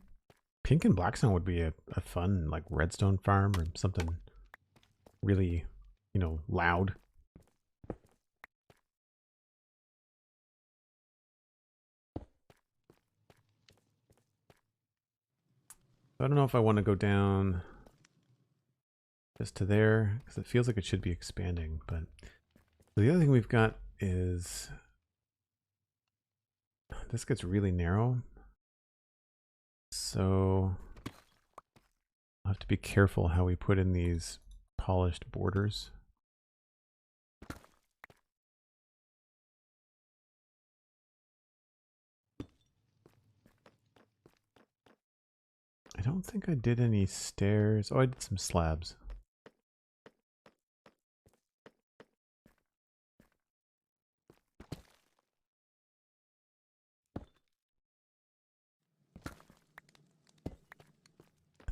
[SPEAKER 1] Pink and Blackstone would be a fun, like, redstone farm or something really, you know, loud. I don't know if I want to go down just to there because it feels like it should be expanding. But the other thing we've got is this gets really narrow. So I'll have to be careful how we put in these polished borders. I don't think I did any stairs. Oh, I did some slabs.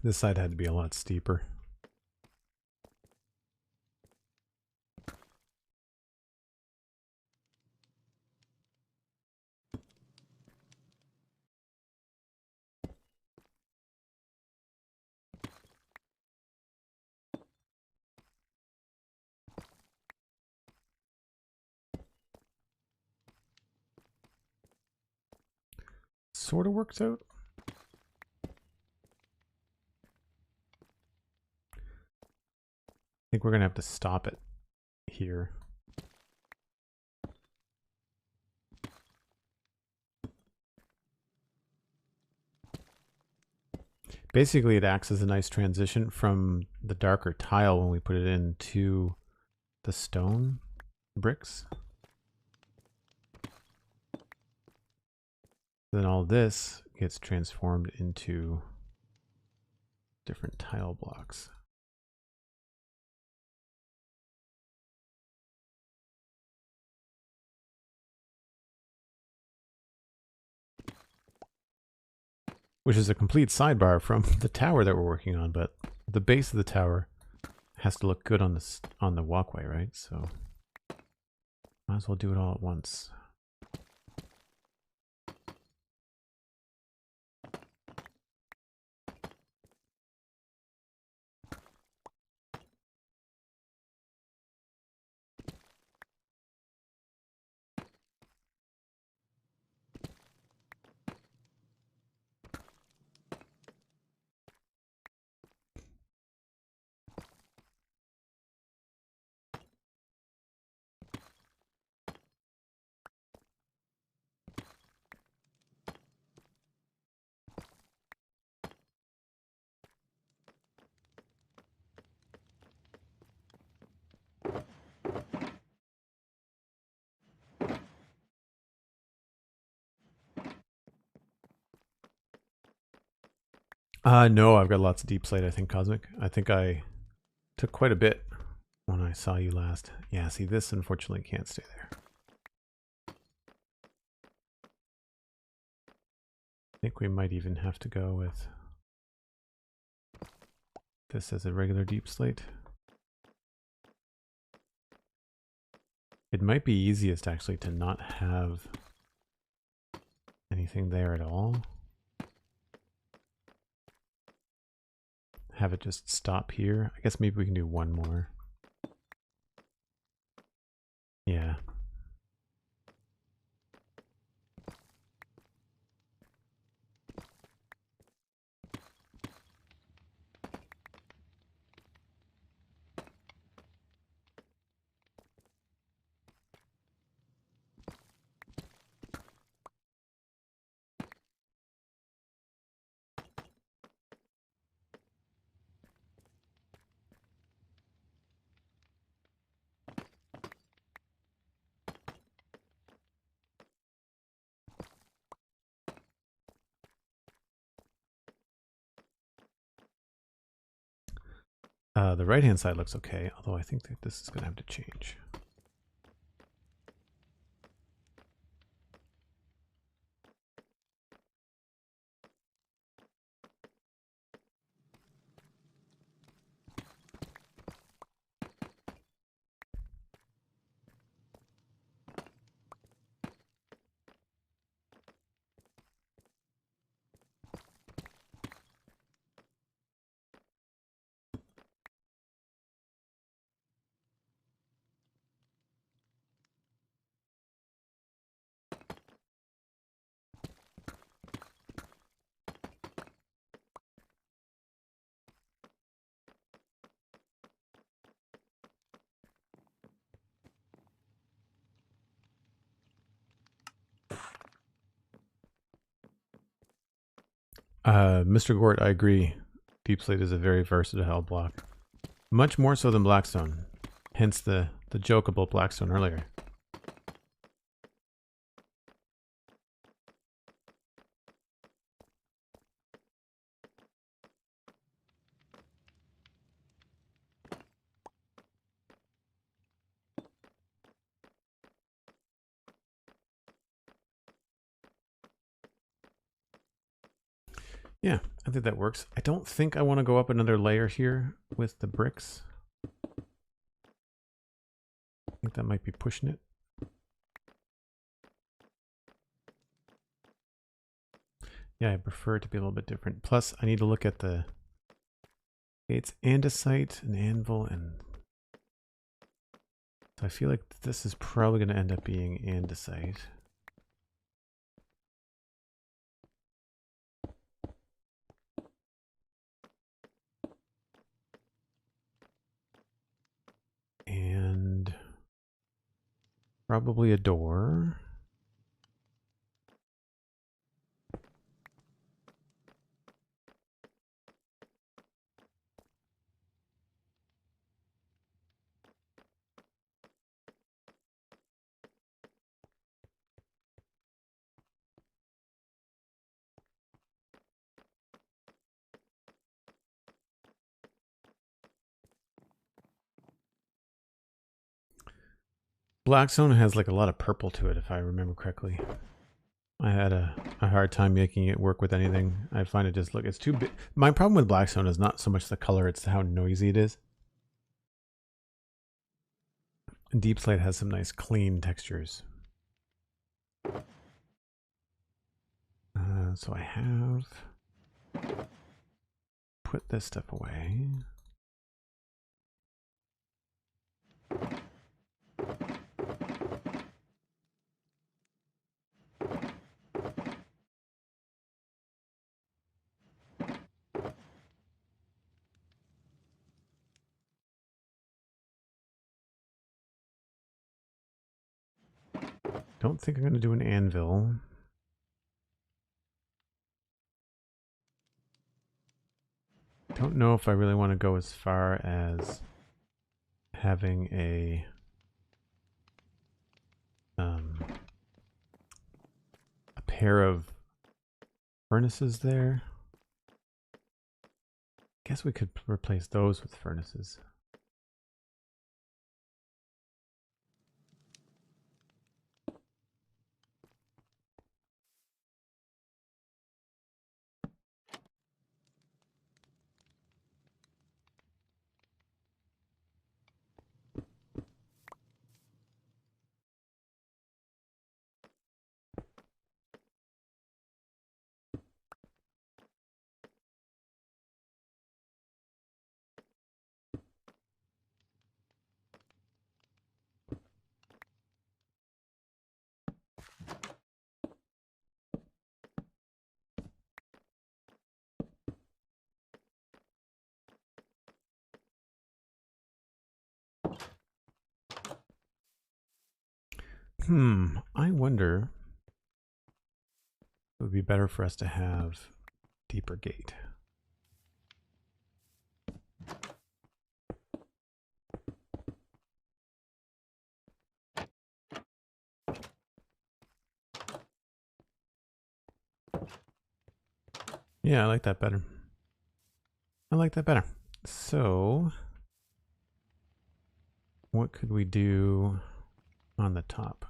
[SPEAKER 1] This side had to be a lot steeper. Sort of works out. I think we're going to have to stop it here. Basically, it acts as a nice transition from the darker tile when we put it into the stone bricks. Then all this gets transformed into different tile blocks. Which is a complete sidebar from the tower that we're working on, but the base of the tower has to look good on the walkway, right? So might as well do it all at once. No, I've got lots of deep slate, I think, Cosmic. I think I took quite a bit when I saw you last. Yeah, see, this unfortunately can't stay there. I think we might even have to go with this as a regular deep slate. It might be easiest actually to not have anything there at all. have it just stop here. I guess maybe we can do one more. Yeah. The right-hand side looks okay, although I think that this is going to have to change. Mr. Gort, I agree. Deep Slate is a very versatile block. Much more so than Blackstone. Hence the joke about Blackstone earlier. Yeah, I think that works. I don't think I want to go up another layer here with the bricks. I think that might be pushing it. Yeah, I prefer it to be a little bit different. Plus, I need to look at the... It's andesite, an anvil, and... So I feel like this is probably going to end up being andesite. And... probably a door. Blackstone has like a lot of purple to it, if I remember correctly. I had a hard time making it work with anything. I find it just look, it's too big. My problem with Blackstone is not so much the color, it's how noisy it is. And Deep Slate has some nice clean textures. So I have put this stuff away. Don't think I'm going to do an anvil. Don't know if I really want to go as far as having a pair of furnaces there. Guess we could replace those with furnaces. I wonder if it would be better for us to have deeper gate. Yeah, I like that better. I like that better. So, what could we do on the top?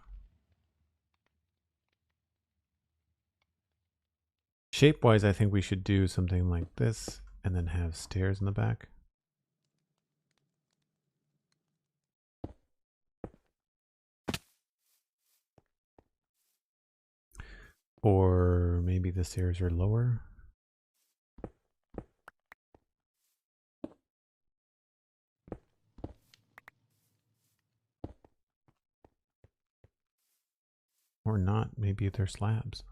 [SPEAKER 1] Shape-wise, I think we should do something like this and then have stairs in the back. Or maybe the stairs are lower. Or not, maybe they're slabs.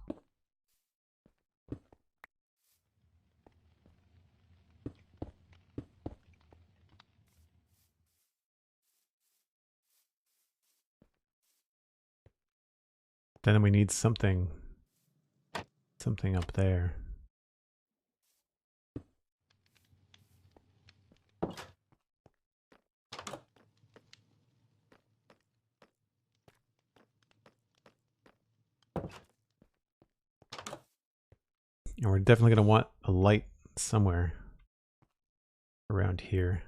[SPEAKER 1] Then we need something up there. And we're definitely going to want a light somewhere around here.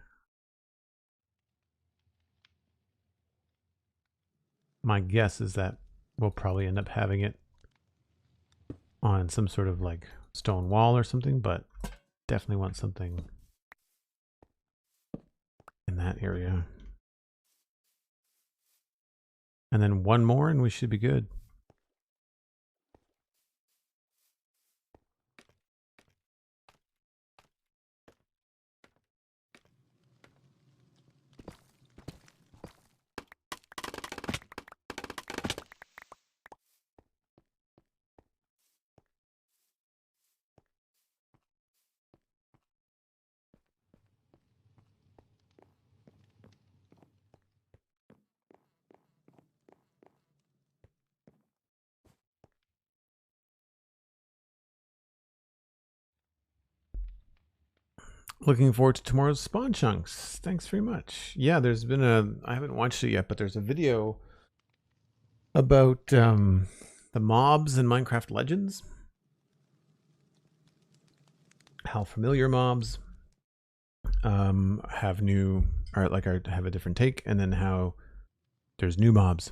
[SPEAKER 1] My guess is that we'll probably end up having it on some sort of like stone wall or something, but definitely want something in that area. And then one more and we should be good. Looking forward to tomorrow's spawn chunks. Thanks very much. Yeah, there's been I haven't watched it yet, but there's a video about the mobs in Minecraft Legends. How familiar mobs have new, or like have a different take, and then how there's new mobs.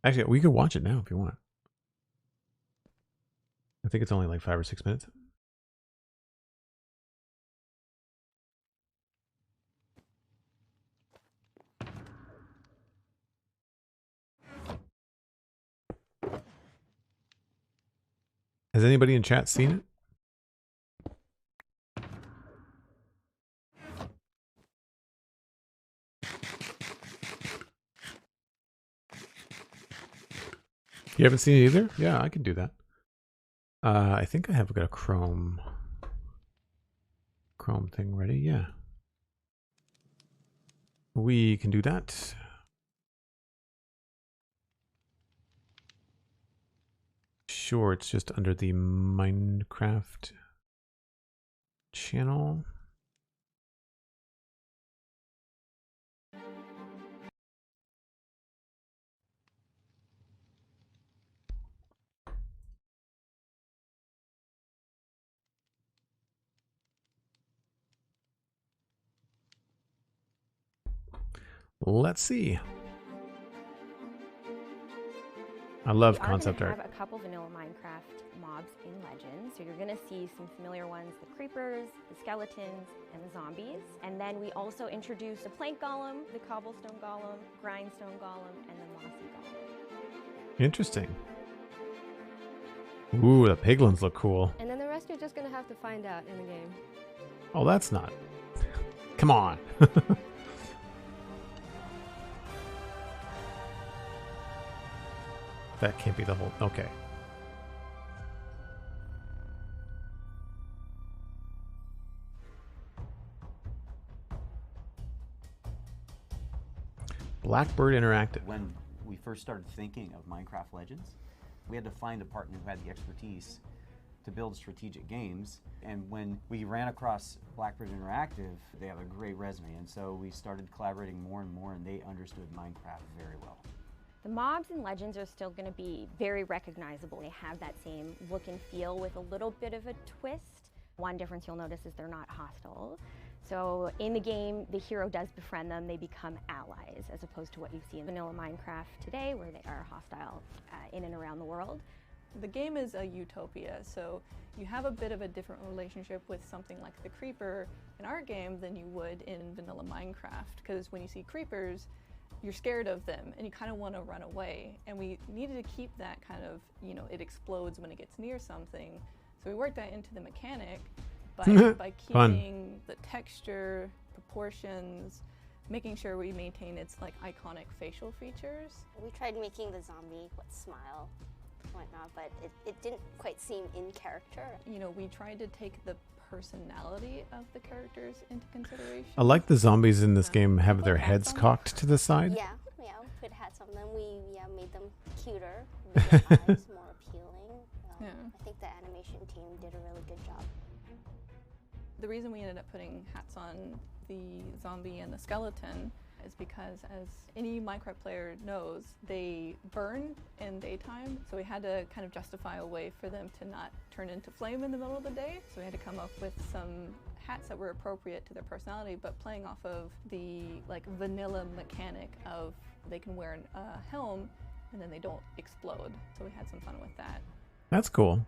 [SPEAKER 1] Actually, we could watch it now if you want. I think it's only like 5 or 6 minutes. Has anybody in chat seen it? You haven't seen it either? Yeah, I can do that. I think I have got a Chrome thing ready. Yeah. We can do that. Sure, it's just under the Minecraft channel. Let's see. I love concept art.
[SPEAKER 2] We have a couple vanilla Minecraft mobs in Legends. So you're going to see some familiar ones, the creepers, the skeletons, and the zombies. And then we also introduce the plank golem, the cobblestone golem, grindstone golem, and the mossy golem.
[SPEAKER 1] Interesting. Ooh, the piglins look cool.
[SPEAKER 3] And then the rest you're just going to have to find out in the game.
[SPEAKER 1] Oh, that's not. Come on. That can't be the whole... Okay. Blackbird Interactive.
[SPEAKER 4] When first started thinking of Minecraft Legends, we had to find a partner who had the expertise to build strategic games. And when we ran across Blackbird Interactive, they have a great resume, and so we started collaborating more and more, and they understood Minecraft very well.
[SPEAKER 2] The mobs and legends are still going to be very recognizable. They have that same look and feel with a little bit of a twist. One difference you'll notice is they're not hostile. So in the game, the hero does befriend them, they become allies, as opposed to what you see in vanilla Minecraft today, where they are hostile in and around the world.
[SPEAKER 5] The game is a utopia, so you have a bit of a different relationship with something like the creeper in our game than you would in vanilla Minecraft, because when you see creepers, you're scared of them and you kind of want to run away. And we needed to keep that kind of, you know, it explodes when it gets near something. So we worked that into the mechanic by keeping the texture, proportions, making sure we maintain its like iconic facial features.
[SPEAKER 6] We tried making the zombie smile, whatnot, but it didn't quite seem in character. You know, we tried to take the personality of the characters into consideration.
[SPEAKER 1] I like the zombies in this game have their heads cocked to the side.
[SPEAKER 6] Yeah, we put hats on them. We made them cuter, bigger eyes, more appealing. I think the animation team did a really good job.
[SPEAKER 5] The reason we ended up putting hats on the zombie and the skeleton is because, as any Minecraft player knows, they burn in daytime, so we had to kind of justify a way for them to not turn into flame in the middle of the day. So we had to come up with some hats that were appropriate to their personality, but playing off of the like vanilla mechanic of they can wear a helm and then they don't explode. So we had some fun with that.
[SPEAKER 1] That's cool.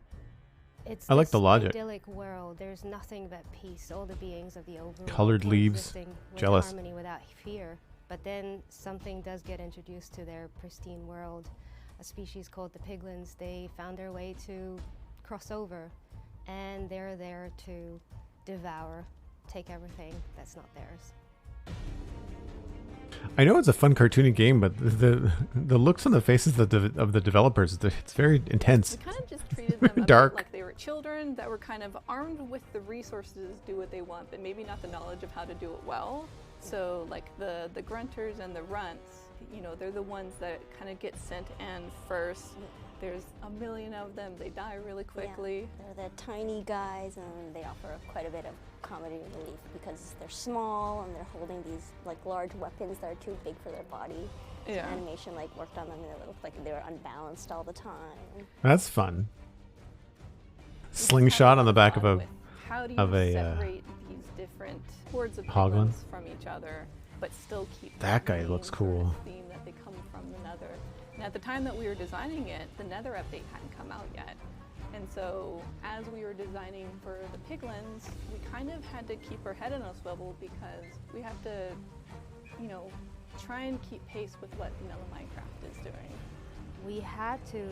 [SPEAKER 3] It's
[SPEAKER 1] I like the logic.
[SPEAKER 3] Idyllic world. There's nothing but peace. All the beings of the overworld
[SPEAKER 1] Colored leaves.
[SPEAKER 3] coexisting with
[SPEAKER 1] Jealous.
[SPEAKER 3] harmony without fear. But then something does get introduced to their pristine world. A species called the piglins. They found their way to cross over, and they're there to devour, take everything that's not theirs.
[SPEAKER 1] I know it's a fun cartoony game, but the looks on the faces of the developers, it's very intense.
[SPEAKER 5] We kind of just treated them a
[SPEAKER 1] Dark.
[SPEAKER 5] bit like they were children that were kind of armed with the resources to do what they want, but maybe not the knowledge of how to do it well. So like the grunters and the runts, you know, they're the ones that kind of get sent in first. There's a million of them, they die really quickly.
[SPEAKER 6] Yeah, they're the tiny guys, and they offer quite a bit of comedy relief because they're small and they're holding these like large weapons that are too big for their body.
[SPEAKER 5] Yeah.
[SPEAKER 6] So animation like worked on them, and it looked like they were unbalanced all the time.
[SPEAKER 1] That's fun. Slingshot on the back of a
[SPEAKER 5] how do you separate these different hordes of
[SPEAKER 1] Hoglin
[SPEAKER 5] piglins from each other, but still keep
[SPEAKER 1] that guy
[SPEAKER 5] main
[SPEAKER 1] looks
[SPEAKER 5] sort
[SPEAKER 1] cool.
[SPEAKER 5] of theme that they come from the Nether. And at the time that we were designing it, the Nether update hadn't come out yet. And so as we were designing for the piglins, we kind of had to keep our head on a swivel because we have to, you know, try and keep pace with what vanilla Minecraft is doing.
[SPEAKER 3] We had to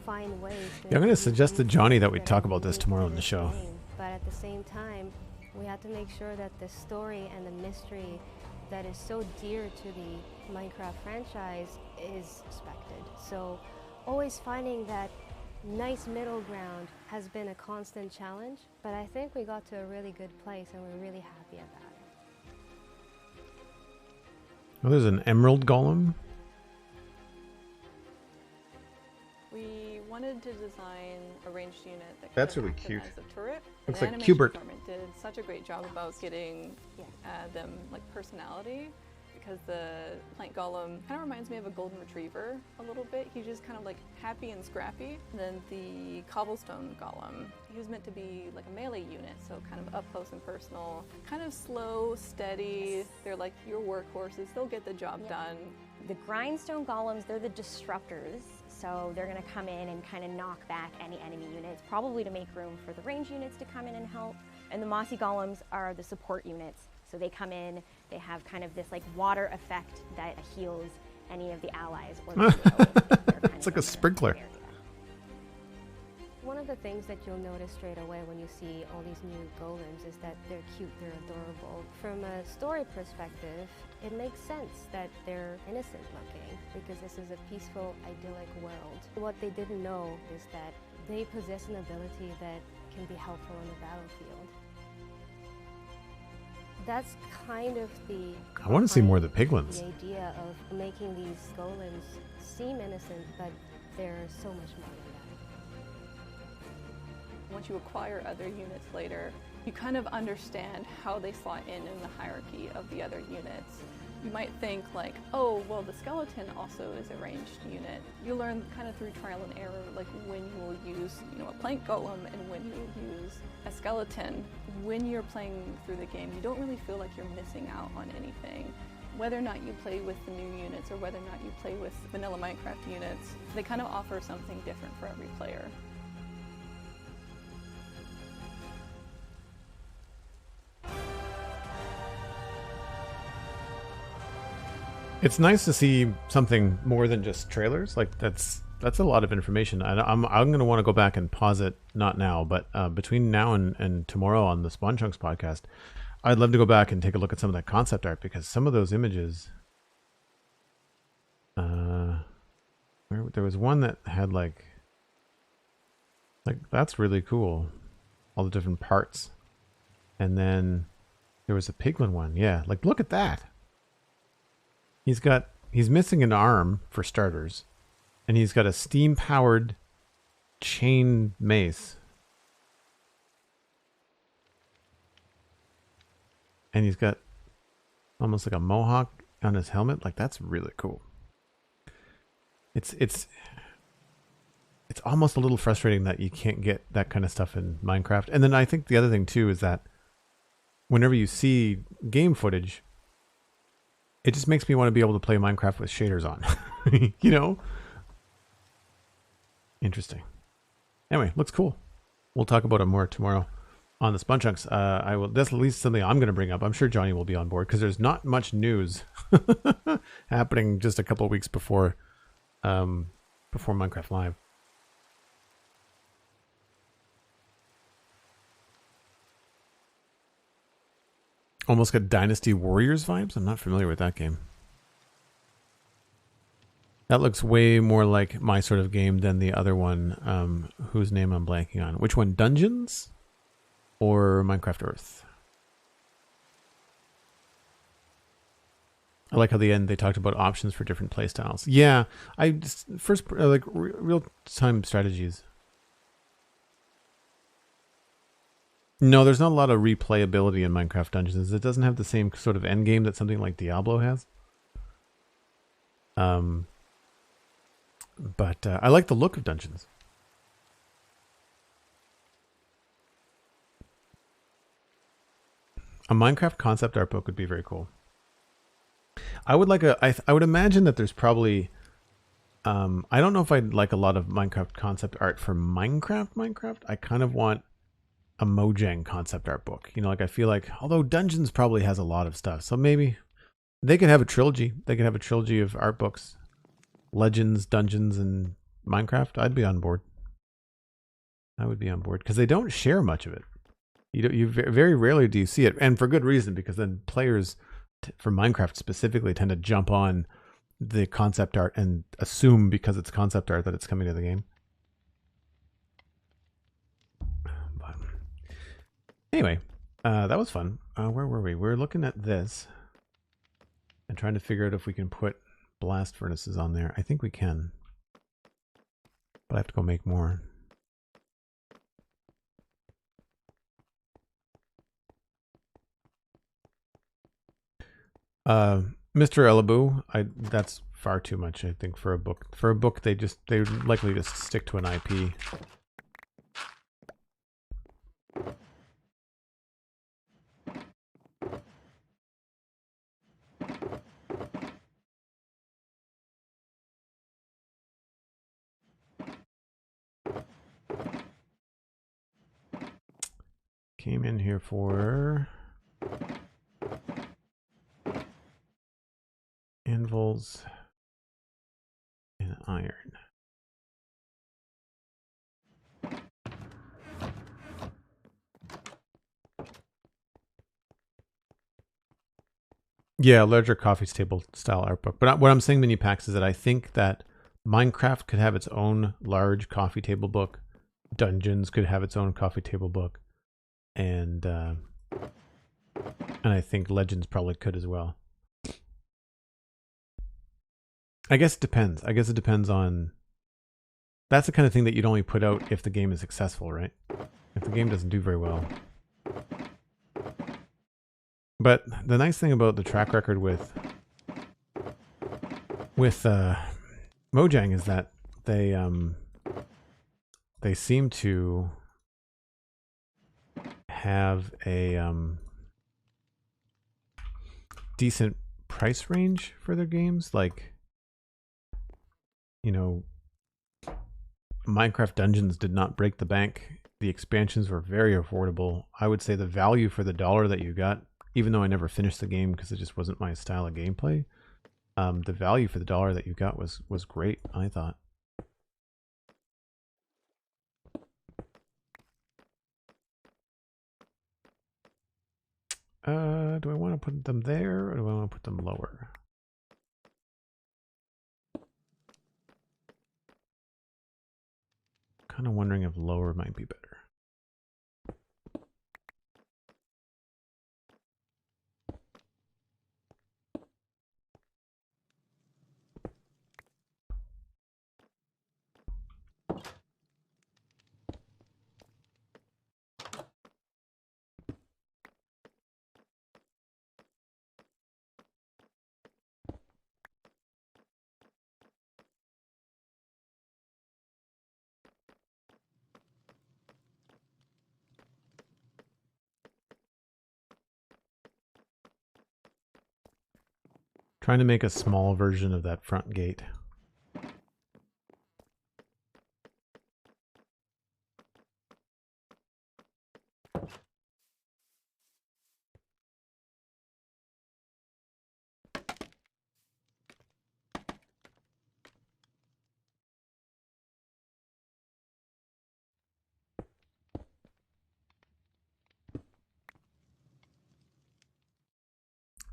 [SPEAKER 3] find ways to...
[SPEAKER 1] Yeah, I'm going to suggest to Johnny that we talk about this
[SPEAKER 3] unique
[SPEAKER 1] tomorrow
[SPEAKER 3] to
[SPEAKER 1] on the
[SPEAKER 3] this
[SPEAKER 1] show.
[SPEAKER 3] game. But at the same time, we had to make sure that the story and the mystery that is so dear to the Minecraft franchise is respected. So always finding that nice middle ground has been a constant challenge, but I think we got to a really good place and we're really happy about it.
[SPEAKER 1] Oh, there's an emerald golem.
[SPEAKER 5] We wanted to design a ranged unit that
[SPEAKER 1] That's
[SPEAKER 5] could
[SPEAKER 1] really
[SPEAKER 5] act
[SPEAKER 1] cute.
[SPEAKER 5] as a turret.
[SPEAKER 1] Looks
[SPEAKER 5] The
[SPEAKER 1] like
[SPEAKER 5] animation
[SPEAKER 1] Qbert.
[SPEAKER 5] department did such a great job about getting them like personality, because the plant golem kind of reminds me of a golden retriever a little bit. He's just kind of like happy and scrappy. And then the cobblestone golem, he was meant to be like a melee unit, so kind of up close and personal, kind of slow, steady. They're like your workhorses. They'll get the job done.
[SPEAKER 2] The grindstone golems, they're the disruptors, so they're going to come in and kind of knock back any enemy units, probably to make room for the range units to come in and help. And the mossy golems are the support units, so they come in, they have kind of this like water effect that heals any of the allies or the heroes if they're kind
[SPEAKER 1] It's
[SPEAKER 2] of
[SPEAKER 1] like a
[SPEAKER 2] in their
[SPEAKER 1] sprinkler.
[SPEAKER 2] area.
[SPEAKER 3] One of the things that you'll notice straight away when you see all these new golems is that they're cute, they're adorable. From a story perspective, it makes sense that they're innocent looking because this is a peaceful, idyllic world. What they didn't know is that they possess an ability that can be helpful on the battlefield. that's kind of the...
[SPEAKER 1] I want to see more of the piglins.
[SPEAKER 3] The idea of making these golems seem innocent, but they're so much more than that.
[SPEAKER 5] Once you acquire other units later, you kind of understand how they slot in the hierarchy of the other units. You might think like, oh, well, the skeleton also is a ranged unit. You learn kind of through trial and error, like when you will use, a plank golem and when you will use a skeleton. When you're playing through the game, you don't really feel like you're missing out on anything. Whether or not you play with the new units or whether or not you play with vanilla Minecraft units, they kind of offer something different for every player.
[SPEAKER 1] It's nice to see something more than just trailers. Like that's a lot of information. I'm going to want to go back and pause it, not now, but between now and tomorrow on the Spawn Chunks podcast, I'd love to go back and take a look at some of that concept art, because some of those images, there was one that had like that's really cool, all the different parts, and then there was a piglin one. Yeah, like look at that. He's missing an arm for starters, and he's got a steam-powered chain mace. And he's got almost like a mohawk on his helmet. Like that's really cool. It's almost a little frustrating that you can't get that kind of stuff in Minecraft. And then I think the other thing too is that whenever you see game footage, it just makes me want to be able to play Minecraft with shaders on, Interesting. Anyway, looks cool. We'll talk about it more tomorrow on the Spawn Chunks. That's at least something I'm going to bring up. I'm sure Johnny will be on board because there's not much news happening just a couple of weeks before Minecraft Live. Almost got Dynasty Warriors vibes. I'm not familiar with that game. That looks way more like my sort of game than the other one, whose name I'm blanking on. Which one? Dungeons or Minecraft Earth? I like how the end they talked about options for different playstyles. Yeah, I just, first like real-time strategies. No, there's not a lot of replayability in Minecraft Dungeons. It doesn't have the same sort of end game that something like Diablo has. But I like the look of Dungeons. A Minecraft concept art book would be very cool. I would like I would imagine that there's probably I don't know if I'd like a lot of Minecraft concept art for Minecraft. I kind of want a Mojang concept art book. Like I feel like, although Dungeons probably has a lot of stuff, so maybe they could have a trilogy. They could have a trilogy of art books. Legends, Dungeons, and Minecraft. I'd be on board. I would be on board because they don't share much of it. You very rarely do you see it, and for good reason, because then players for Minecraft specifically tend to jump on the concept art and assume because it's concept art that it's coming to the game. But anyway, that was fun. Where were we? We're looking at this and trying to figure out if we can put blast furnaces on there. I think we can, but I have to go make more. Mr. Elaboo, that's far too much, I think, for a book. For a book, they would likely just stick to an IP. Came in here for anvils and iron. Yeah, larger coffee table style art book. But what I'm saying, mini packs, is that I think that Minecraft could have its own large coffee table book. Dungeons could have its own coffee table book. And And I think Legends probably could as well. I guess it depends. I guess it depends on... That's the kind of thing that you'd only put out if the game is successful, right? If the game doesn't do very well. But the nice thing about the track record with Mojang is that they seem to have a decent price range for their games. Like, you know, Minecraft Dungeons did not break the bank. The expansions were very affordable. I would say the value for the dollar that you got, even though I never finished the game because it just wasn't my style of gameplay, the value for the dollar that you got was great, I thought. Do I want to put them there or do I want to put them lower? Kind of wondering if lower might be better. Trying to make a small version of that front gate.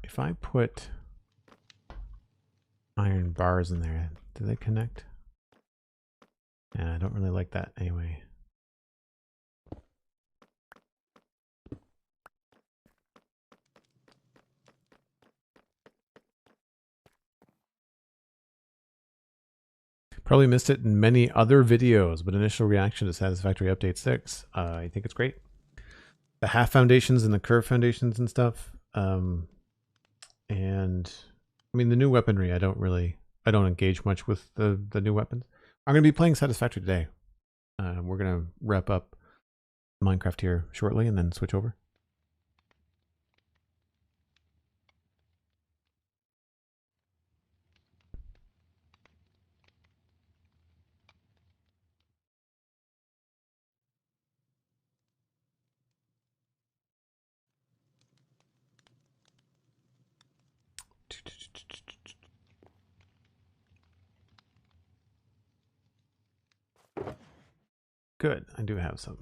[SPEAKER 1] If I put iron bars in there, do they connect? Yeah, I don't really like that anyway. Probably missed it in many other videos, but initial reaction to Satisfactory Update 6. I think it's great. The half foundations and the curve foundations and stuff. And I mean, the new weaponry, I don't engage much with the new weapons. I'm going to be playing Satisfactory today. We're going to wrap up Minecraft here shortly and then switch over. Good, I do have some.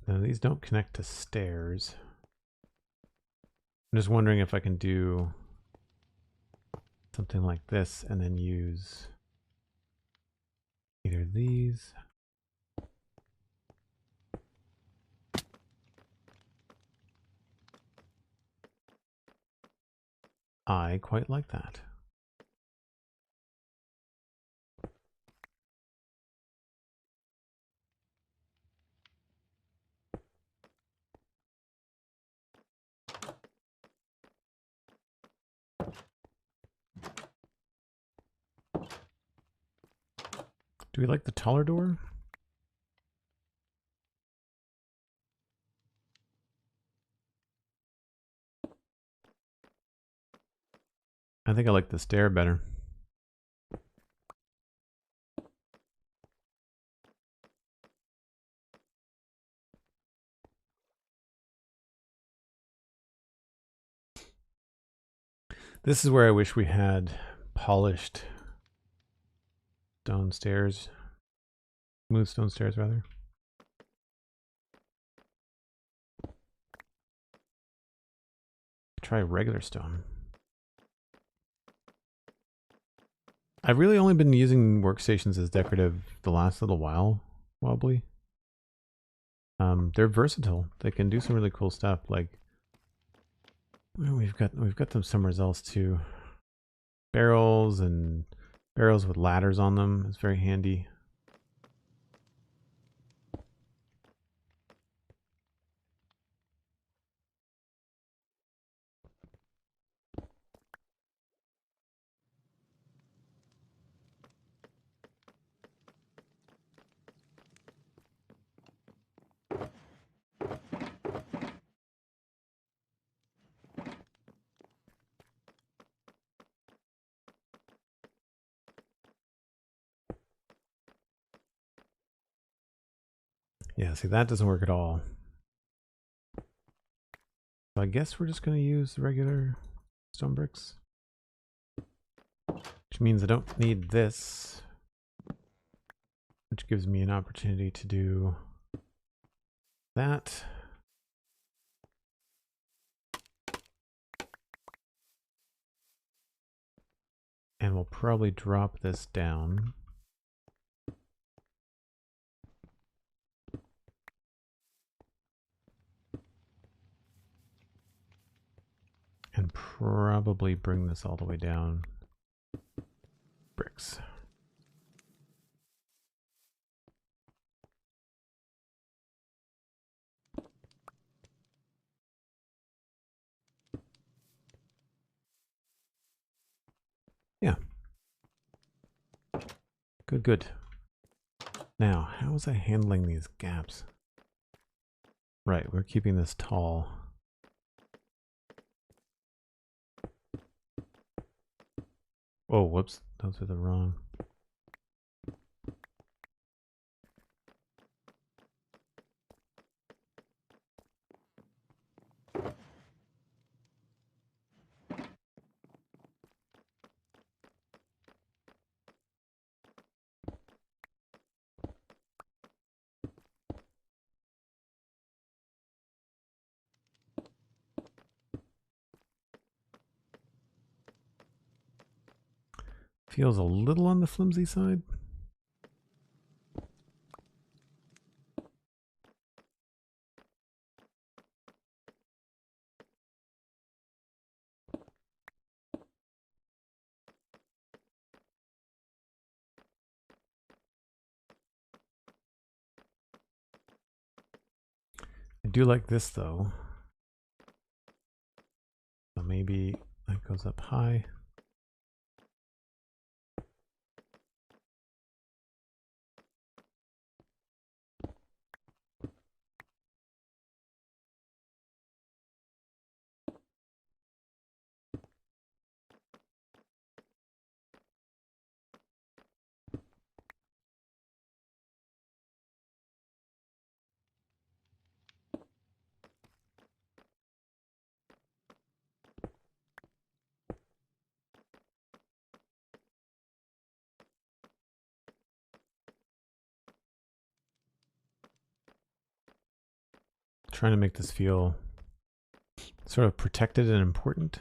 [SPEAKER 1] Now these don't connect to stairs. I'm just wondering if I can do something like this and then use either these. I quite like that. Do we like the taller door? I think I like the stair better. This is where I wish we had polished stone stairs. Smooth stone stairs, rather. Try regular stone. I've really only been using workstations as decorative the last little while, Wobbly. They're versatile. They can do some really cool stuff. Like, well, we've got them somewhere else too. Barrels and barrels with ladders on them. It's very handy. Yeah, see, that doesn't work at all. So I guess we're just going to use the regular stone bricks. Which means I don't need this. Which gives me an opportunity to do that. And we'll probably drop this down. And probably bring this all the way down. Bricks. Yeah. Good, good. Now, how was I handling these gaps? Right, we're keeping this tall. Oh, whoops. Those are the wrong. Feels a little on the flimsy side. I do like this though. So maybe that goes up high. Trying to make this feel sort of protected and important.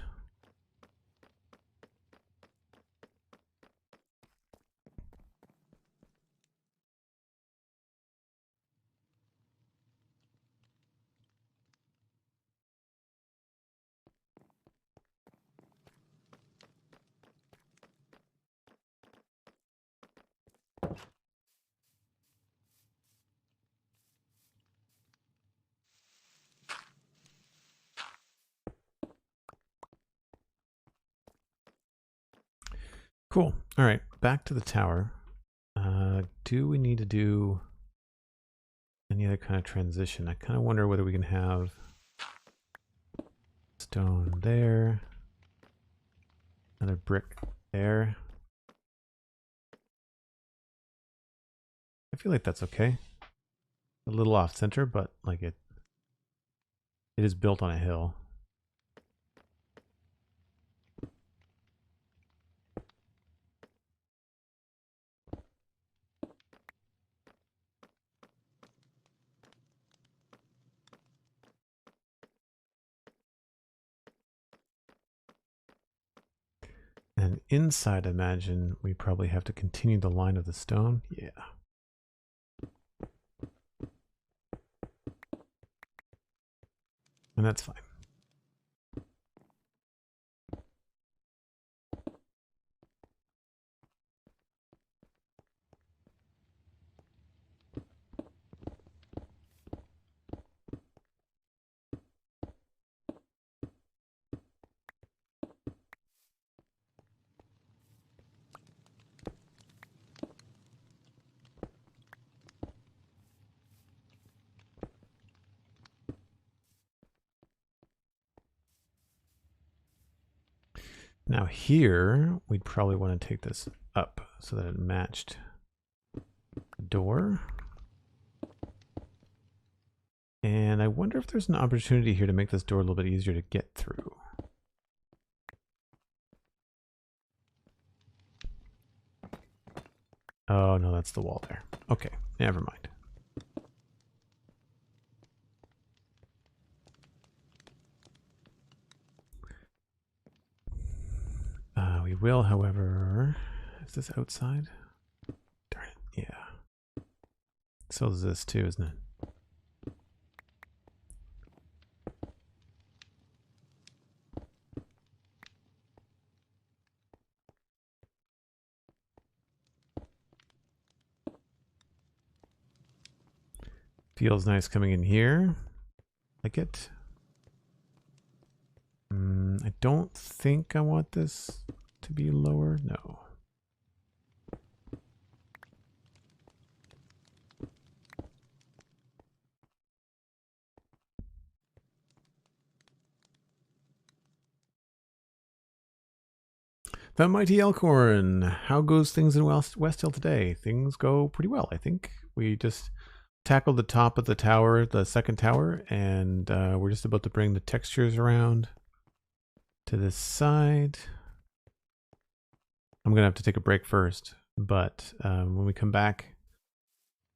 [SPEAKER 1] Cool. All right, back to the tower. Do we need to do any other kind of transition? I kind of wonder whether we can have stone there, another brick there. I feel like that's okay. A little off center, but like it is built on a hill. And inside, imagine we probably have to continue the line of the stone. Yeah. And that's fine. Now here, we'd probably want to take this up so that it matched the door. And I wonder if there's an opportunity here to make this door a little bit easier to get through. Oh no, that's the wall there. Okay, never mind. We will, however, is this outside? Darn it, yeah. So is this too, isn't it? Feels nice coming in here. Like it. I don't think I want this to be lower. No. The Mighty Elkhorn. How goes things in West Hill today? Things go pretty well, I think. We just tackled the top of the tower, the second tower, and we're just about to bring the textures around to this side. I'm going to have to take a break first, but when we come back,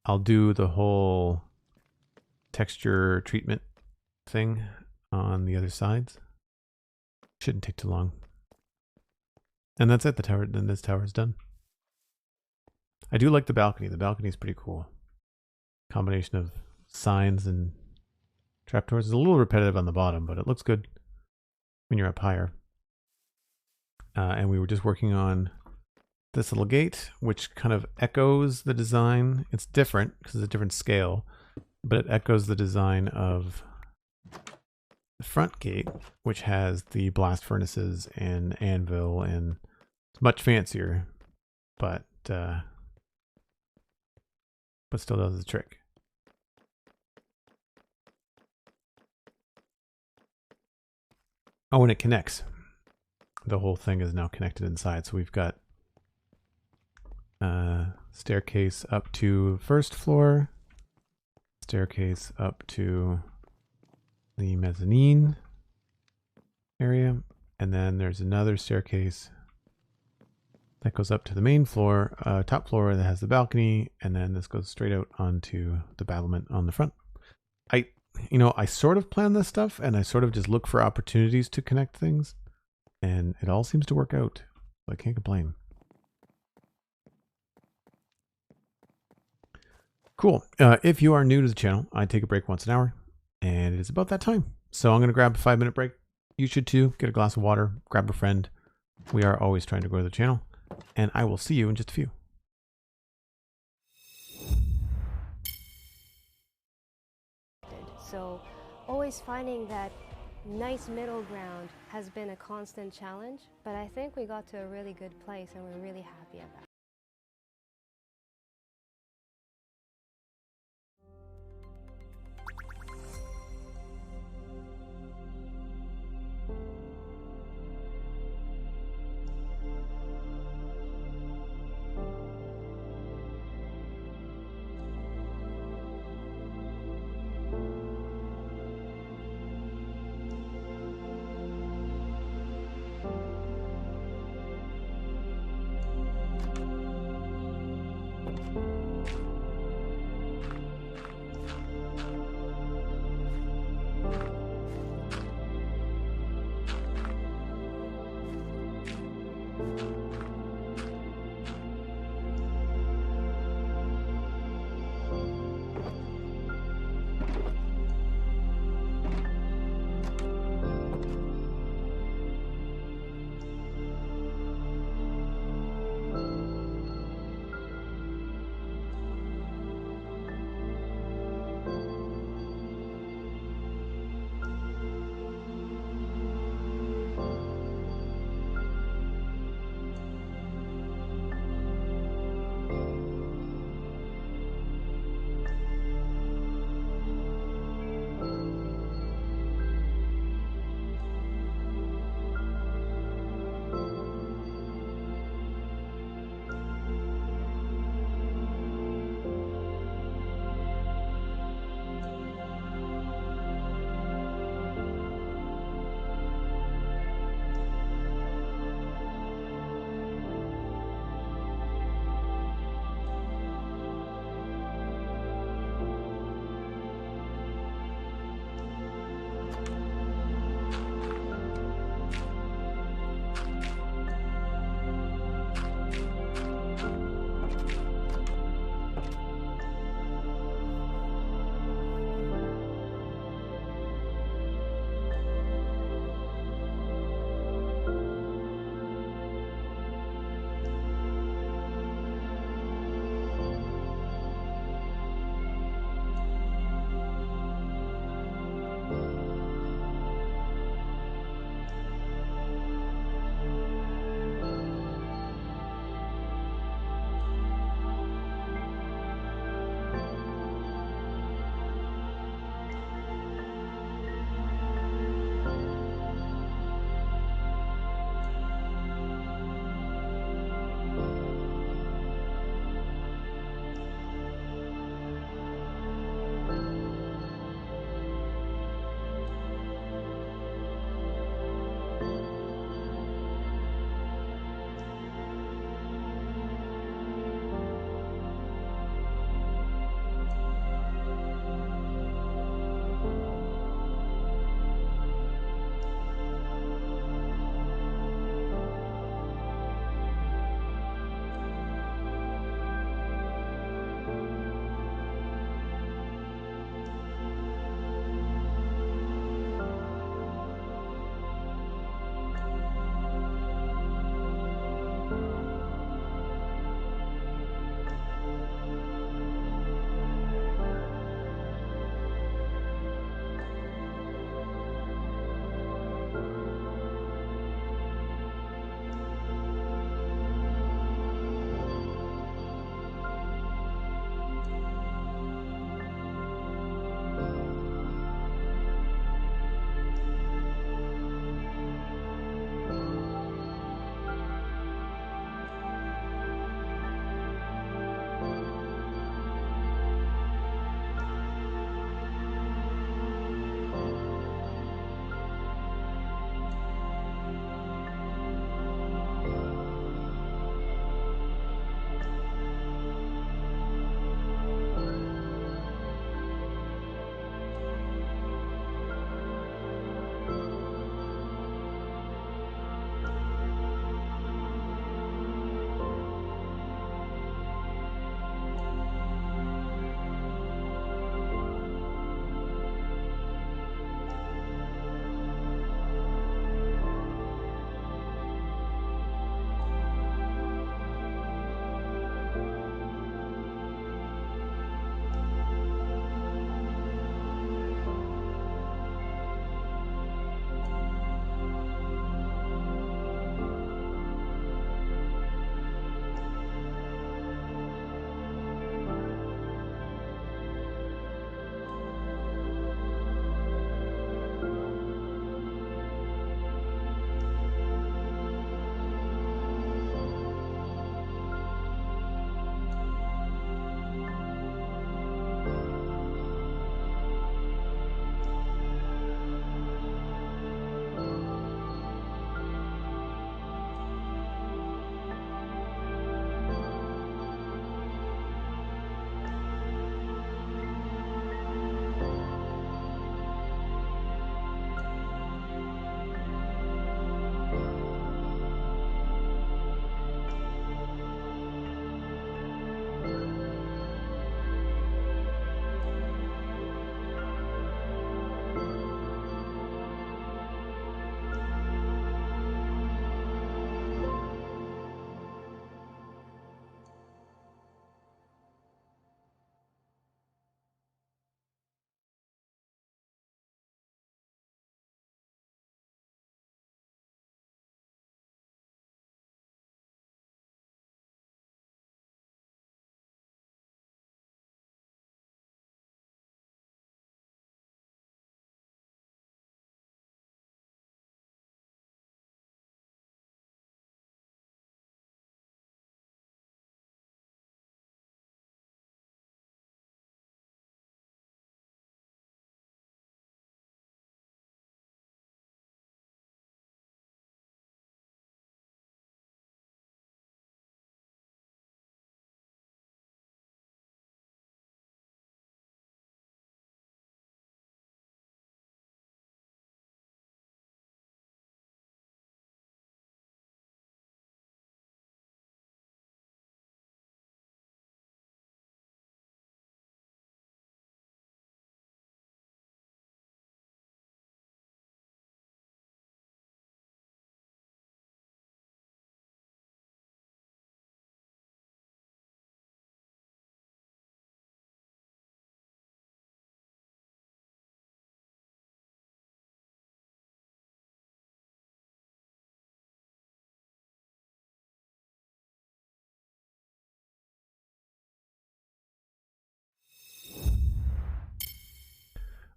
[SPEAKER 1] I'll do the whole texture treatment thing on the other sides. Shouldn't take too long. And that's it. The tower, then this tower is done. I do like the balcony. The balcony is pretty cool. Combination of signs and trapdoors. It's a little repetitive on the bottom, but it looks good when you're up higher. And we were just working on this little gate, which kind of echoes the design. It's different because it's a different scale, but it echoes the design of the front gate, which has the blast furnaces and anvil, and it's much fancier, but still does the trick. Oh, and it connects. The whole thing is now connected inside. So we've got staircase up to first floor, staircase up to the mezzanine area, and then there's another staircase that goes up to the main floor, top floor that has the balcony, and then this goes straight out onto the battlement on the front. I sort of plan this stuff, and I sort of just look for opportunities to connect things, and it all seems to work out. I can't complain. Cool. If you are new to the channel, I take a break once an hour, and it is about that time. So I'm going to grab a 5-minute break. You should too. Get a glass of water, grab a friend. We are always trying to grow the channel, and I will see you in just a few.
[SPEAKER 3] So always finding that nice middle ground has been a constant challenge, but I think we got to a really good place and we're really happy about it.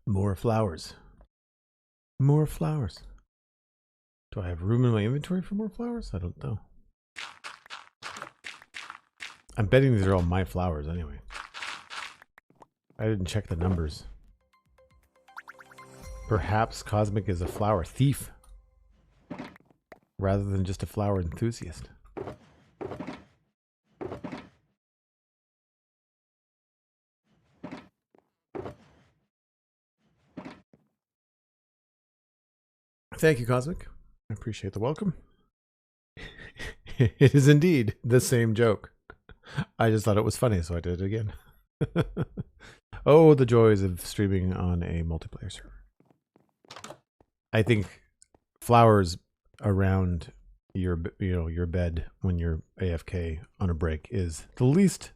[SPEAKER 1] More flowers. More flowers. Do I have room in my inventory for more flowers? I don't know. I'm betting these are all my flowers anyway. I didn't check the numbers. Perhaps Cosmic is a flower thief rather than just a flower enthusiast. Thank you, Cosmic. I appreciate the welcome. It is indeed the same joke. I just thought it was funny, so I did it again. Oh, the joys of streaming on a multiplayer server. I think flowers around your bed when you're AFK on a break is the least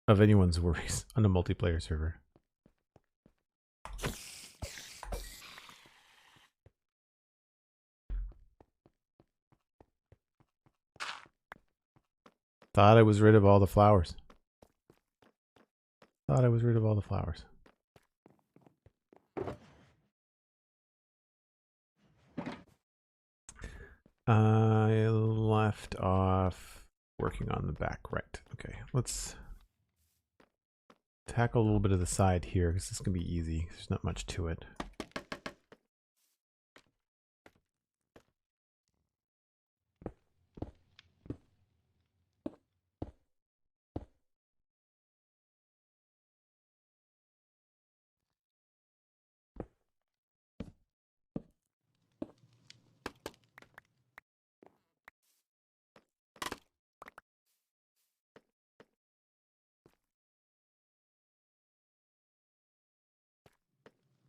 [SPEAKER 1] of anyone's worries on a multiplayer server. Thought I was rid of all the flowers. Thought I was rid of all the flowers. I left off working on the back. Right. Okay. Let's tackle a little bit of the side here because this can be easy. There's not much to it.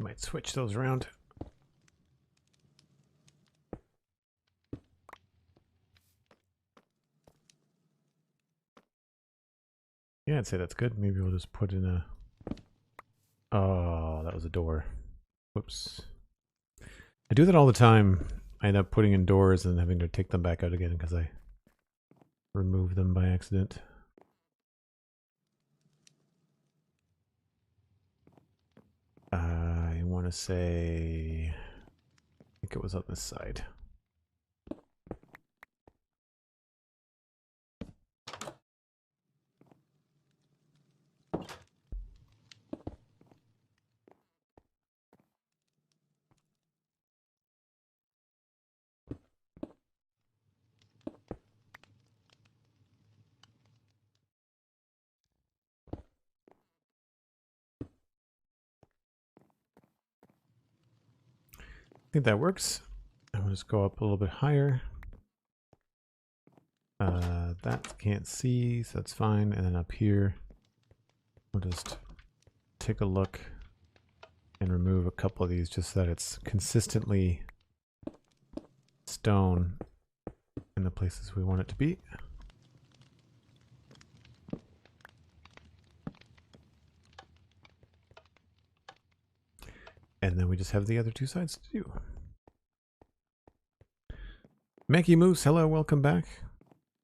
[SPEAKER 1] Might switch those around. Yeah, I'd say that's good. Maybe we'll just put in a... Oh, that was a door. Whoops. I do that all the time. I end up putting in doors and having to take them back out again because I remove them by accident. I want to say... I think it was on this side. I think that works. I'll just go up a little bit higher. That can't see, so that's fine. And then up here, we'll just take a look and remove a couple of these just so that it's consistently stone in the places we want it to be. And then we just have the other two sides to do. Manky Moose, hello, welcome back.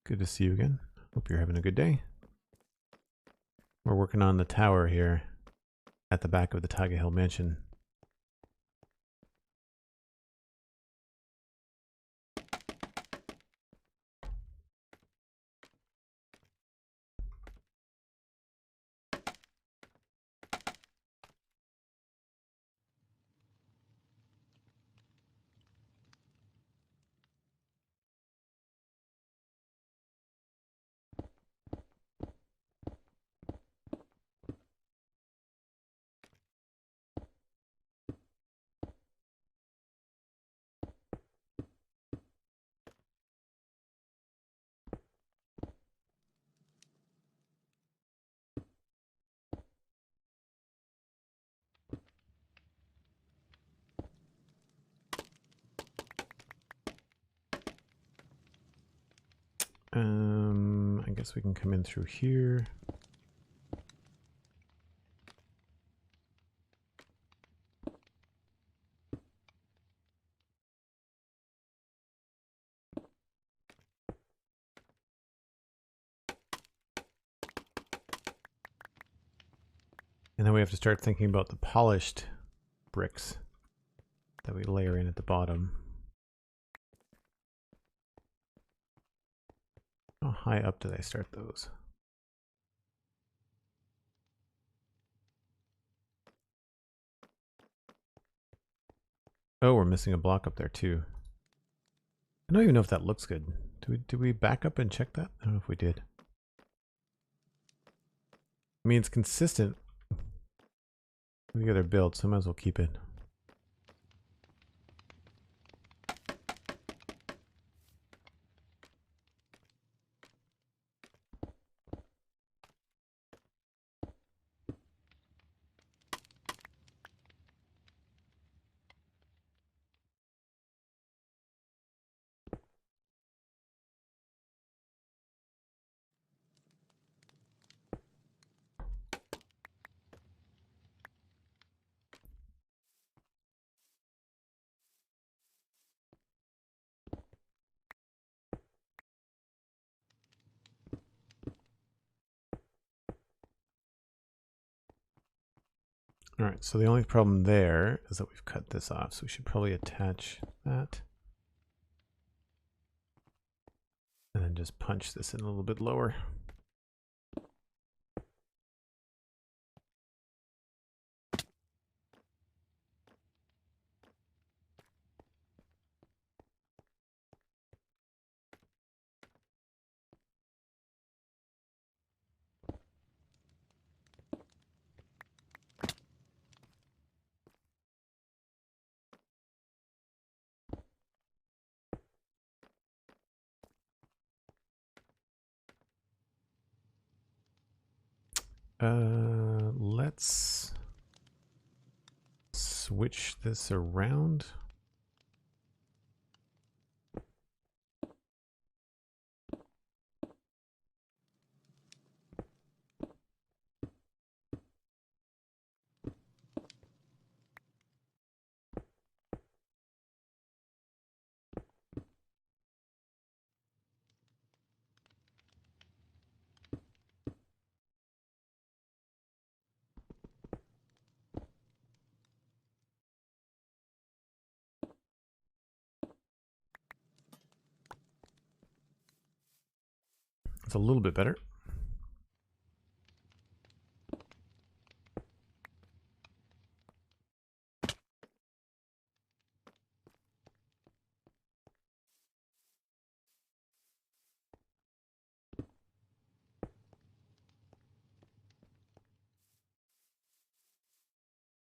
[SPEAKER 1] Good to see you again. Hope you're having a good day. We're working on the tower here at the back of the Taiga Hill Mansion. I guess we can come in through here. And then we have to start thinking about the polished bricks that we layer in at the bottom. How high up do they start those? Oh, we're missing a block up there too. I don't even know if that looks good. Did we back up and check that? I don't know if we did. I mean, it's consistent with the other build, so I might as well keep it. All right, so the only problem there is that we've cut this off, so we should probably attach that. And then just punch this in a little bit lower. Let's switch this around. It's a little bit better.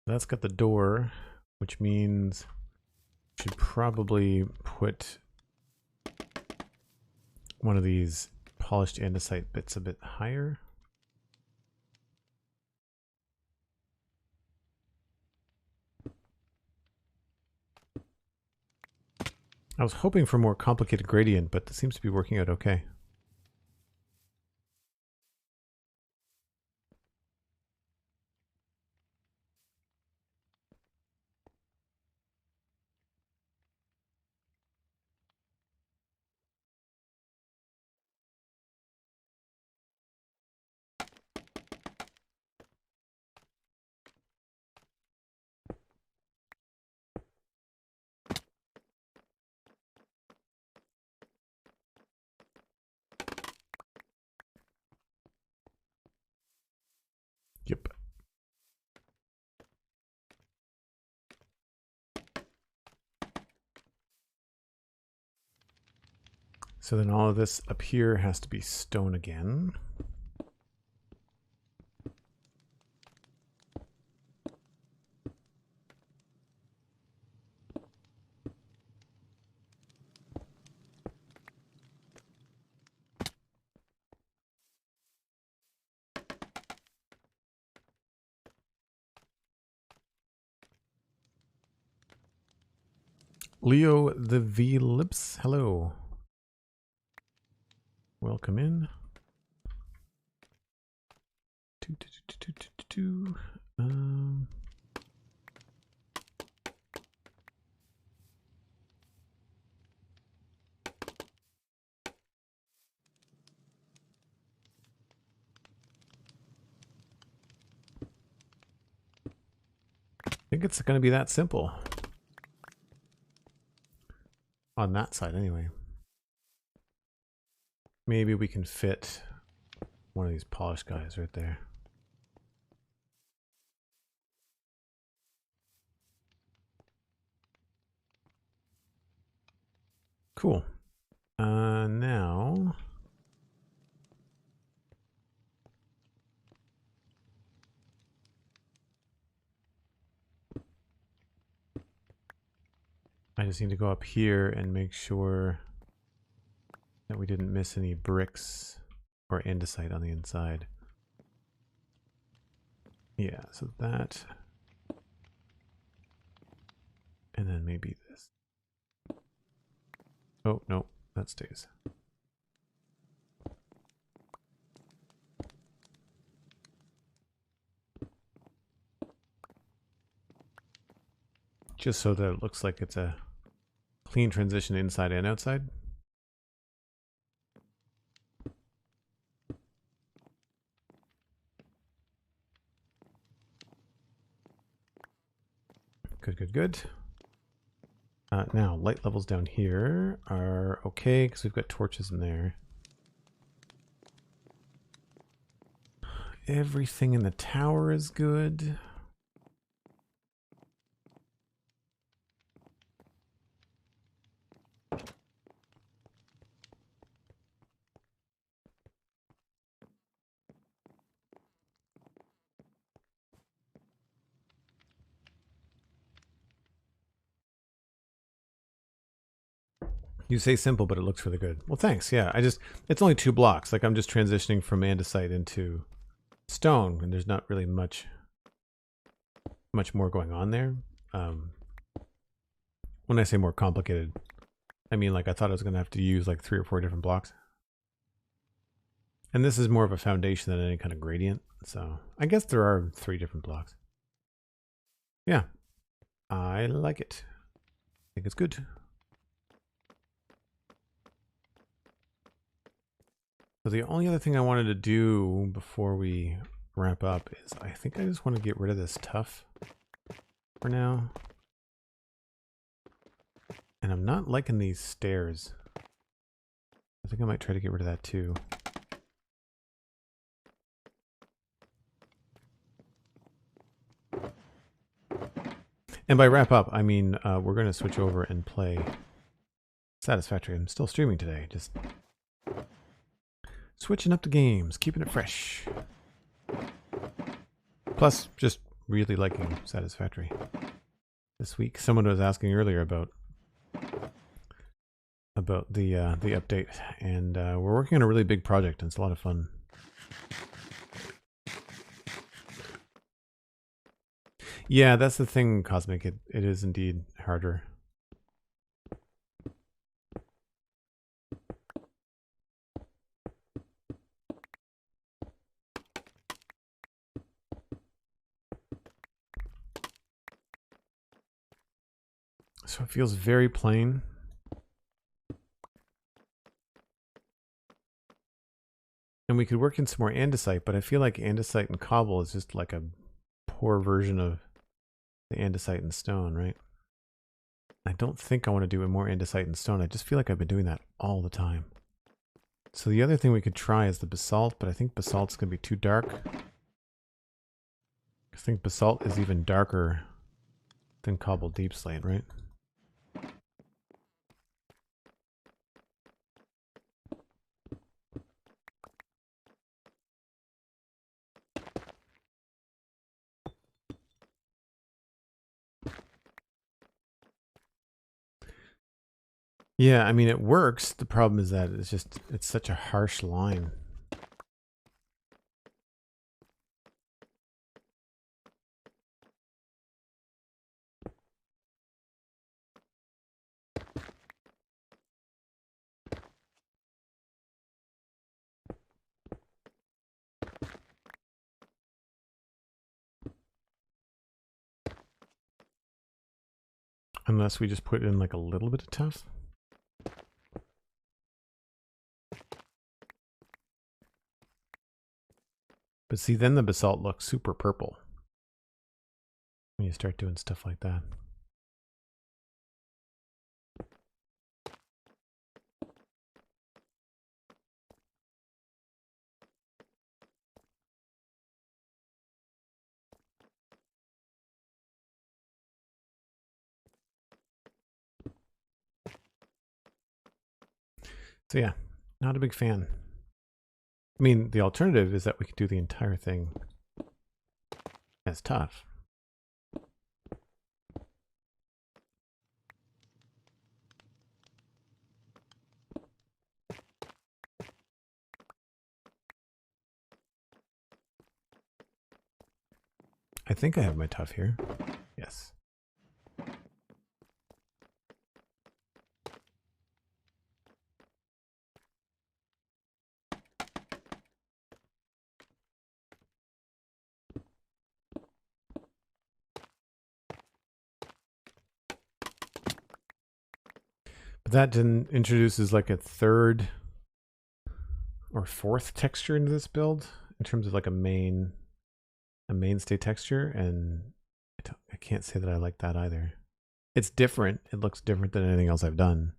[SPEAKER 1] That's got the door, which means we should probably put one of these polished andesite bits a bit higher. I was hoping for more complicated gradient, but it seems to be working out okay. Yep. So then all of this up here has to be stone again. Leo the V Lips, hello. Welcome in. I think it's going to be that simple. On that side, anyway. Maybe we can fit one of these polished guys right there. Cool. Now... I just need to go up here and make sure that we didn't miss any bricks or andesite on the inside. Yeah, so that. And then maybe this. Oh, no, that stays. Just so that it looks like it's a clean transition inside and outside. Good, good, good. Now, light levels down here are okay because we've got torches in there. Everything in the tower is good. You say simple, but it looks really good. Well, thanks. Yeah, it's only 2 blocks. Like I'm just transitioning from andesite into stone, and there's not really much more going on there. When I say more complicated, I mean like I thought I was going to have to use like 3 or 4 different blocks. And this is more of a foundation than any kind of gradient. So I guess there are 3 different blocks. Yeah, I like it. I think it's good. So the only other thing I wanted to do before we wrap up is I think I just want to get rid of this tuff for now. And I'm not liking these stairs. I think I might try to get rid of that too. And by wrap up, I mean we're going to switch over and play Satisfactory. I'm still streaming today, just switching up the games, keeping it fresh. Plus, just really liking Satisfactory. This week, someone was asking earlier about the update, and we're working on a really big project, and it's a lot of fun. Yeah, that's the thing, Cosmic. It is indeed harder. So it feels very plain. And we could work in some more andesite, but I feel like andesite and cobble is just like a poor version of the andesite and stone, right? I don't think I want to do more andesite and stone. I just feel like I've been doing that all the time. So the other thing we could try is the basalt, but I think basalt's going to be too dark. I think basalt is even darker than cobble deep slate, right? Yeah, I mean, it works. The problem is that it's such a harsh line. Unless we just put in like a little bit of tuff. But see, then the basalt looks super purple. when you start doing stuff like that. So yeah, not a big fan. I mean, the alternative is that we could do the entire thing as tough. I think I have my tough here. Yes. But that didn't introduces like a third or fourth texture into this build in terms of like a mainstay texture, and I can't say that I like that either. It's different. It looks different than anything else I've done.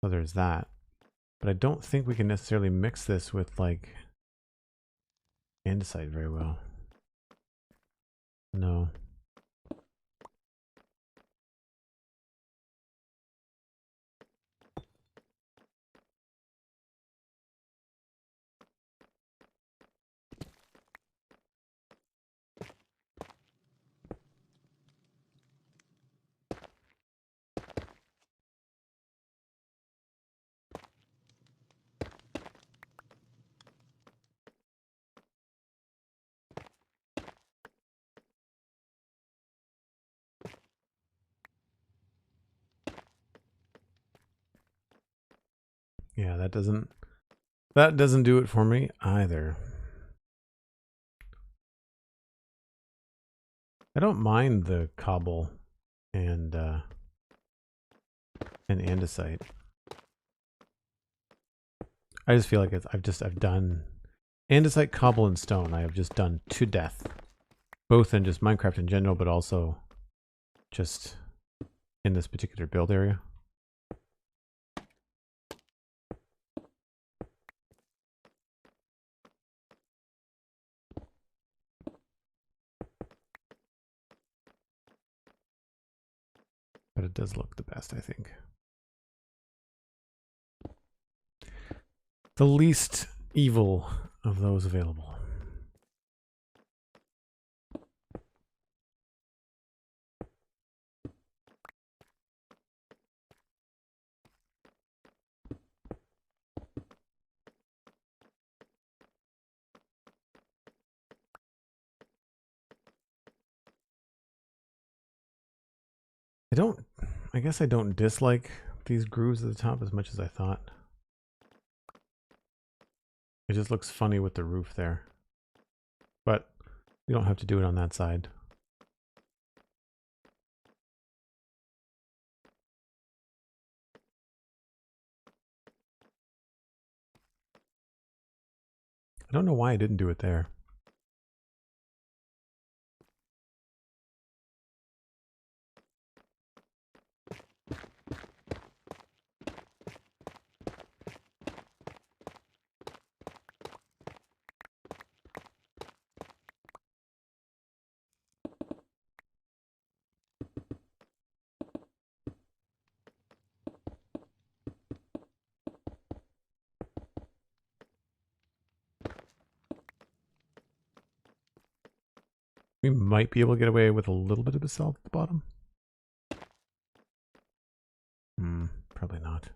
[SPEAKER 1] So there's that. But I don't think we can necessarily mix this with like andesite very well. No. Yeah, that doesn't do it for me either. I don't mind the cobble and andesite. I just feel like I've done andesite, cobble, and stone. I have just done to death, both in just Minecraft in general, but also just in this particular build area. But it does look the best, I think. The least evil of those available. I guess I don't dislike these grooves at the top as much as I thought. It just looks funny with the roof there. But you don't have to do it on that side. I don't know why I didn't do it there. We might be able to get away with a little bit of basalt at the bottom. Probably not.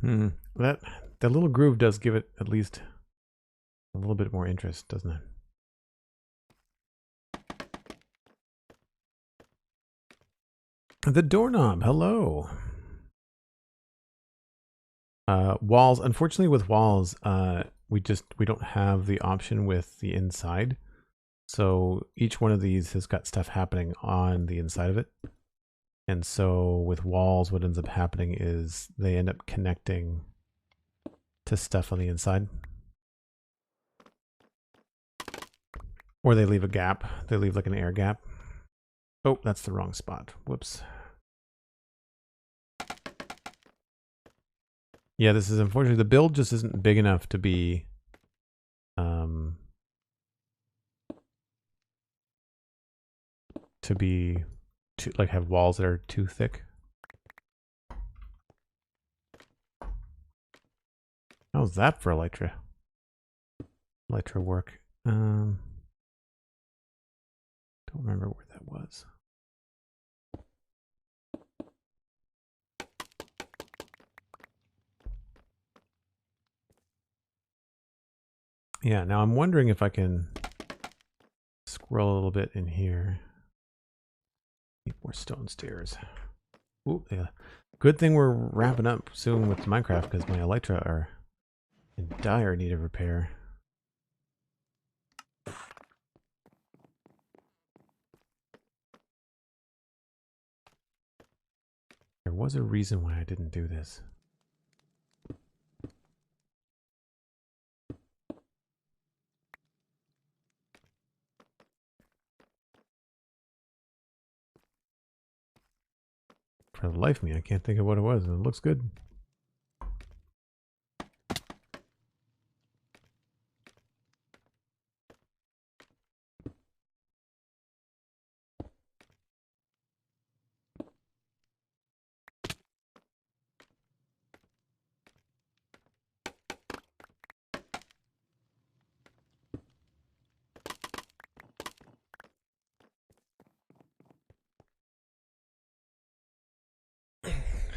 [SPEAKER 1] That little groove does give it at least a little bit more interest, doesn't it? The doorknob, hello. Walls, unfortunately with walls, we don't have the option with the inside. So each one of these has got stuff happening on the inside of it. And so with walls, what ends up happening is they end up connecting to stuff on the inside. Or they leave a gap. They leave like an air gap. Oh, that's the wrong spot. Whoops. Yeah, this is unfortunately, the build just isn't big enough to be like have walls that are too thick. How's that for Elytra? Elytra work. Don't remember where that was. Yeah, now I'm wondering if I can scroll a little bit in here. Need more stone stairs. Ooh, yeah. Good thing we're wrapping up soon with Minecraft because my Elytra are in dire need of repair. There was a reason why I didn't do this. For the life of me, I can't think of what it was. It looks good.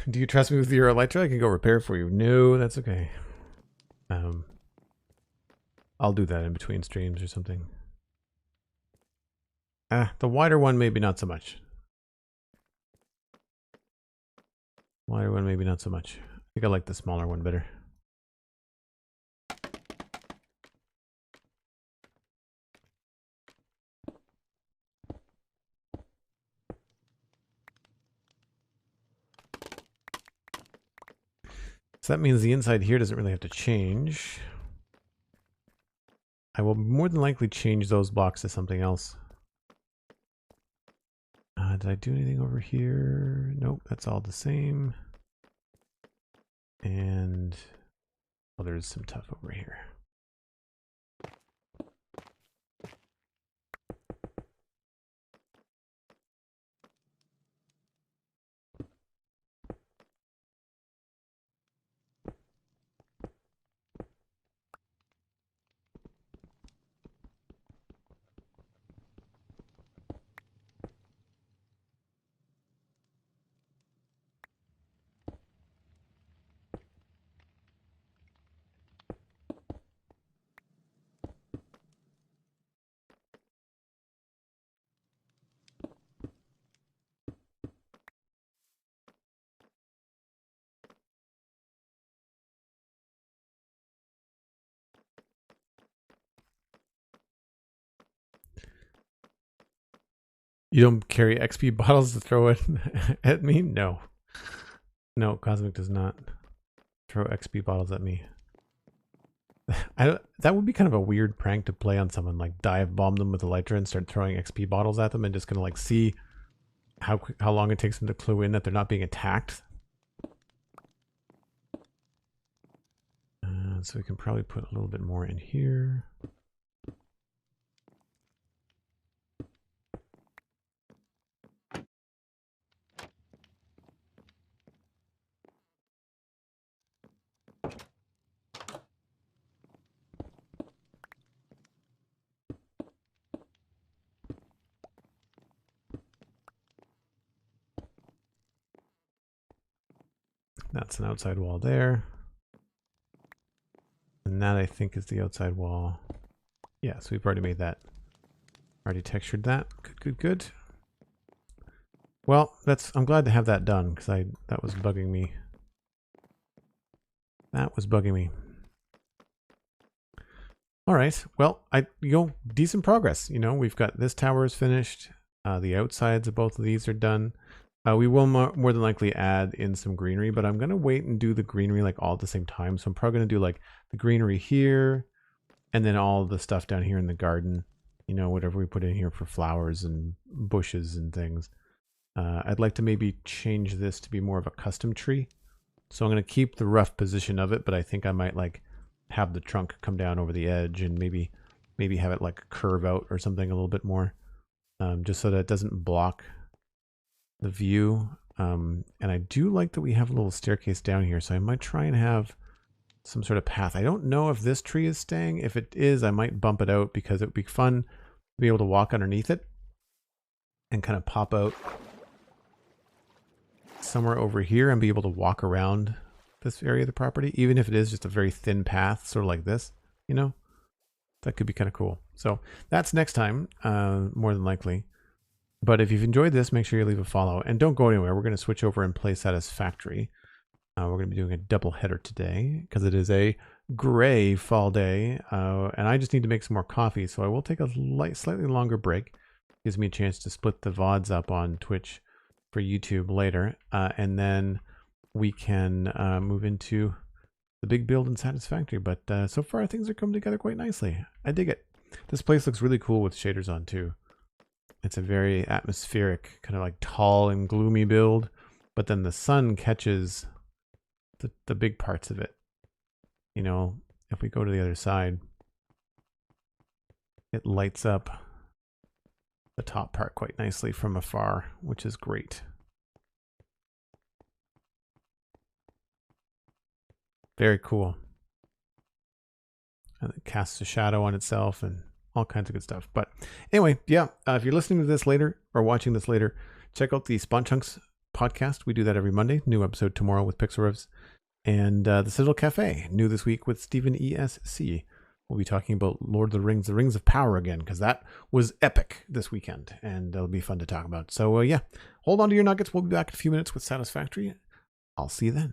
[SPEAKER 1] Do you trust me with your Elytra? I can go repair for you. No, that's okay. I'll do that in between streams or something. The wider one, maybe not so much. Wider one, maybe not so much. I think I like the smaller one better. So that means the inside here doesn't really have to change. I will more than likely change those blocks to something else. Did I do anything over here? Nope, that's all the same. And well, there's some tuff over here. You don't carry XP bottles to throw it at me? No. No, Cosmic does not throw XP bottles at me. That would be kind of a weird prank to play on someone, like dive bomb them with Elytra and start throwing XP bottles at them and just gonna like see how long it takes them to clue in that they're not being attacked. So we can probably put a little bit more in here. That's an outside wall there. I think is the outside wall. Yeah, so we've already made that. Already textured that. Good, good, good. Well, I'm glad to have that done because that was bugging me. That was bugging me. All right. Well, decent progress. You know, we've got this tower is finished. The outsides of both of these are done. We will more than likely add in some greenery, but I'm gonna wait and do the greenery like all at the same time. So I'm probably gonna do like the greenery here, and then all the stuff down here in the garden. You know, whatever we put in here for flowers and bushes and things. I'd like to maybe change this to be more of a custom tree. So I'm going to keep the rough position of it, but I think I might like have the trunk come down over the edge and maybe have it like curve out or something a little bit more, just so that it doesn't block the view. And I do like that we have a little staircase down here, so I might try and have some sort of path. I don't know if this tree is staying. If it is, I might bump it out because it would be fun to be able to walk underneath it and kind of pop out somewhere over here and be able to walk around this area of the property, even if it is just a very thin path, sort of like this, you know, that could be kind of cool. So that's next time, more than likely. But if you've enjoyed this, make sure you leave a follow and don't go anywhere. We're going to switch over and play Satisfactory. We're going to be doing a double header today because it is a gray fall day, and I just need to make some more coffee, so I will take a slightly longer break. Gives me a chance to split the VODs up on Twitch for YouTube later, and then we can move into the big build in Satisfactory. But so far things are coming together quite nicely. I dig it. This place looks really cool with shaders on too. It's a very atmospheric, kind of like tall and gloomy build, but then the sun catches the big parts of it. You know, if we go to the other side, it lights up the top part quite nicely from afar, which is great. Very cool. And it casts a shadow on itself and all kinds of good stuff. But anyway, yeah, if you're listening to this later or watching this later, check out the Spawn Chunks podcast. We do that every Monday. New episode tomorrow with Pixelrevs. And the Citadel Cafe, new this week with Stephen ESC. We'll be talking about Lord of the Rings of Power again, because that was epic this weekend, and it'll be fun to talk about. So yeah, hold on to your nuggets. We'll be back in a few minutes with Satisfactory. I'll see you then.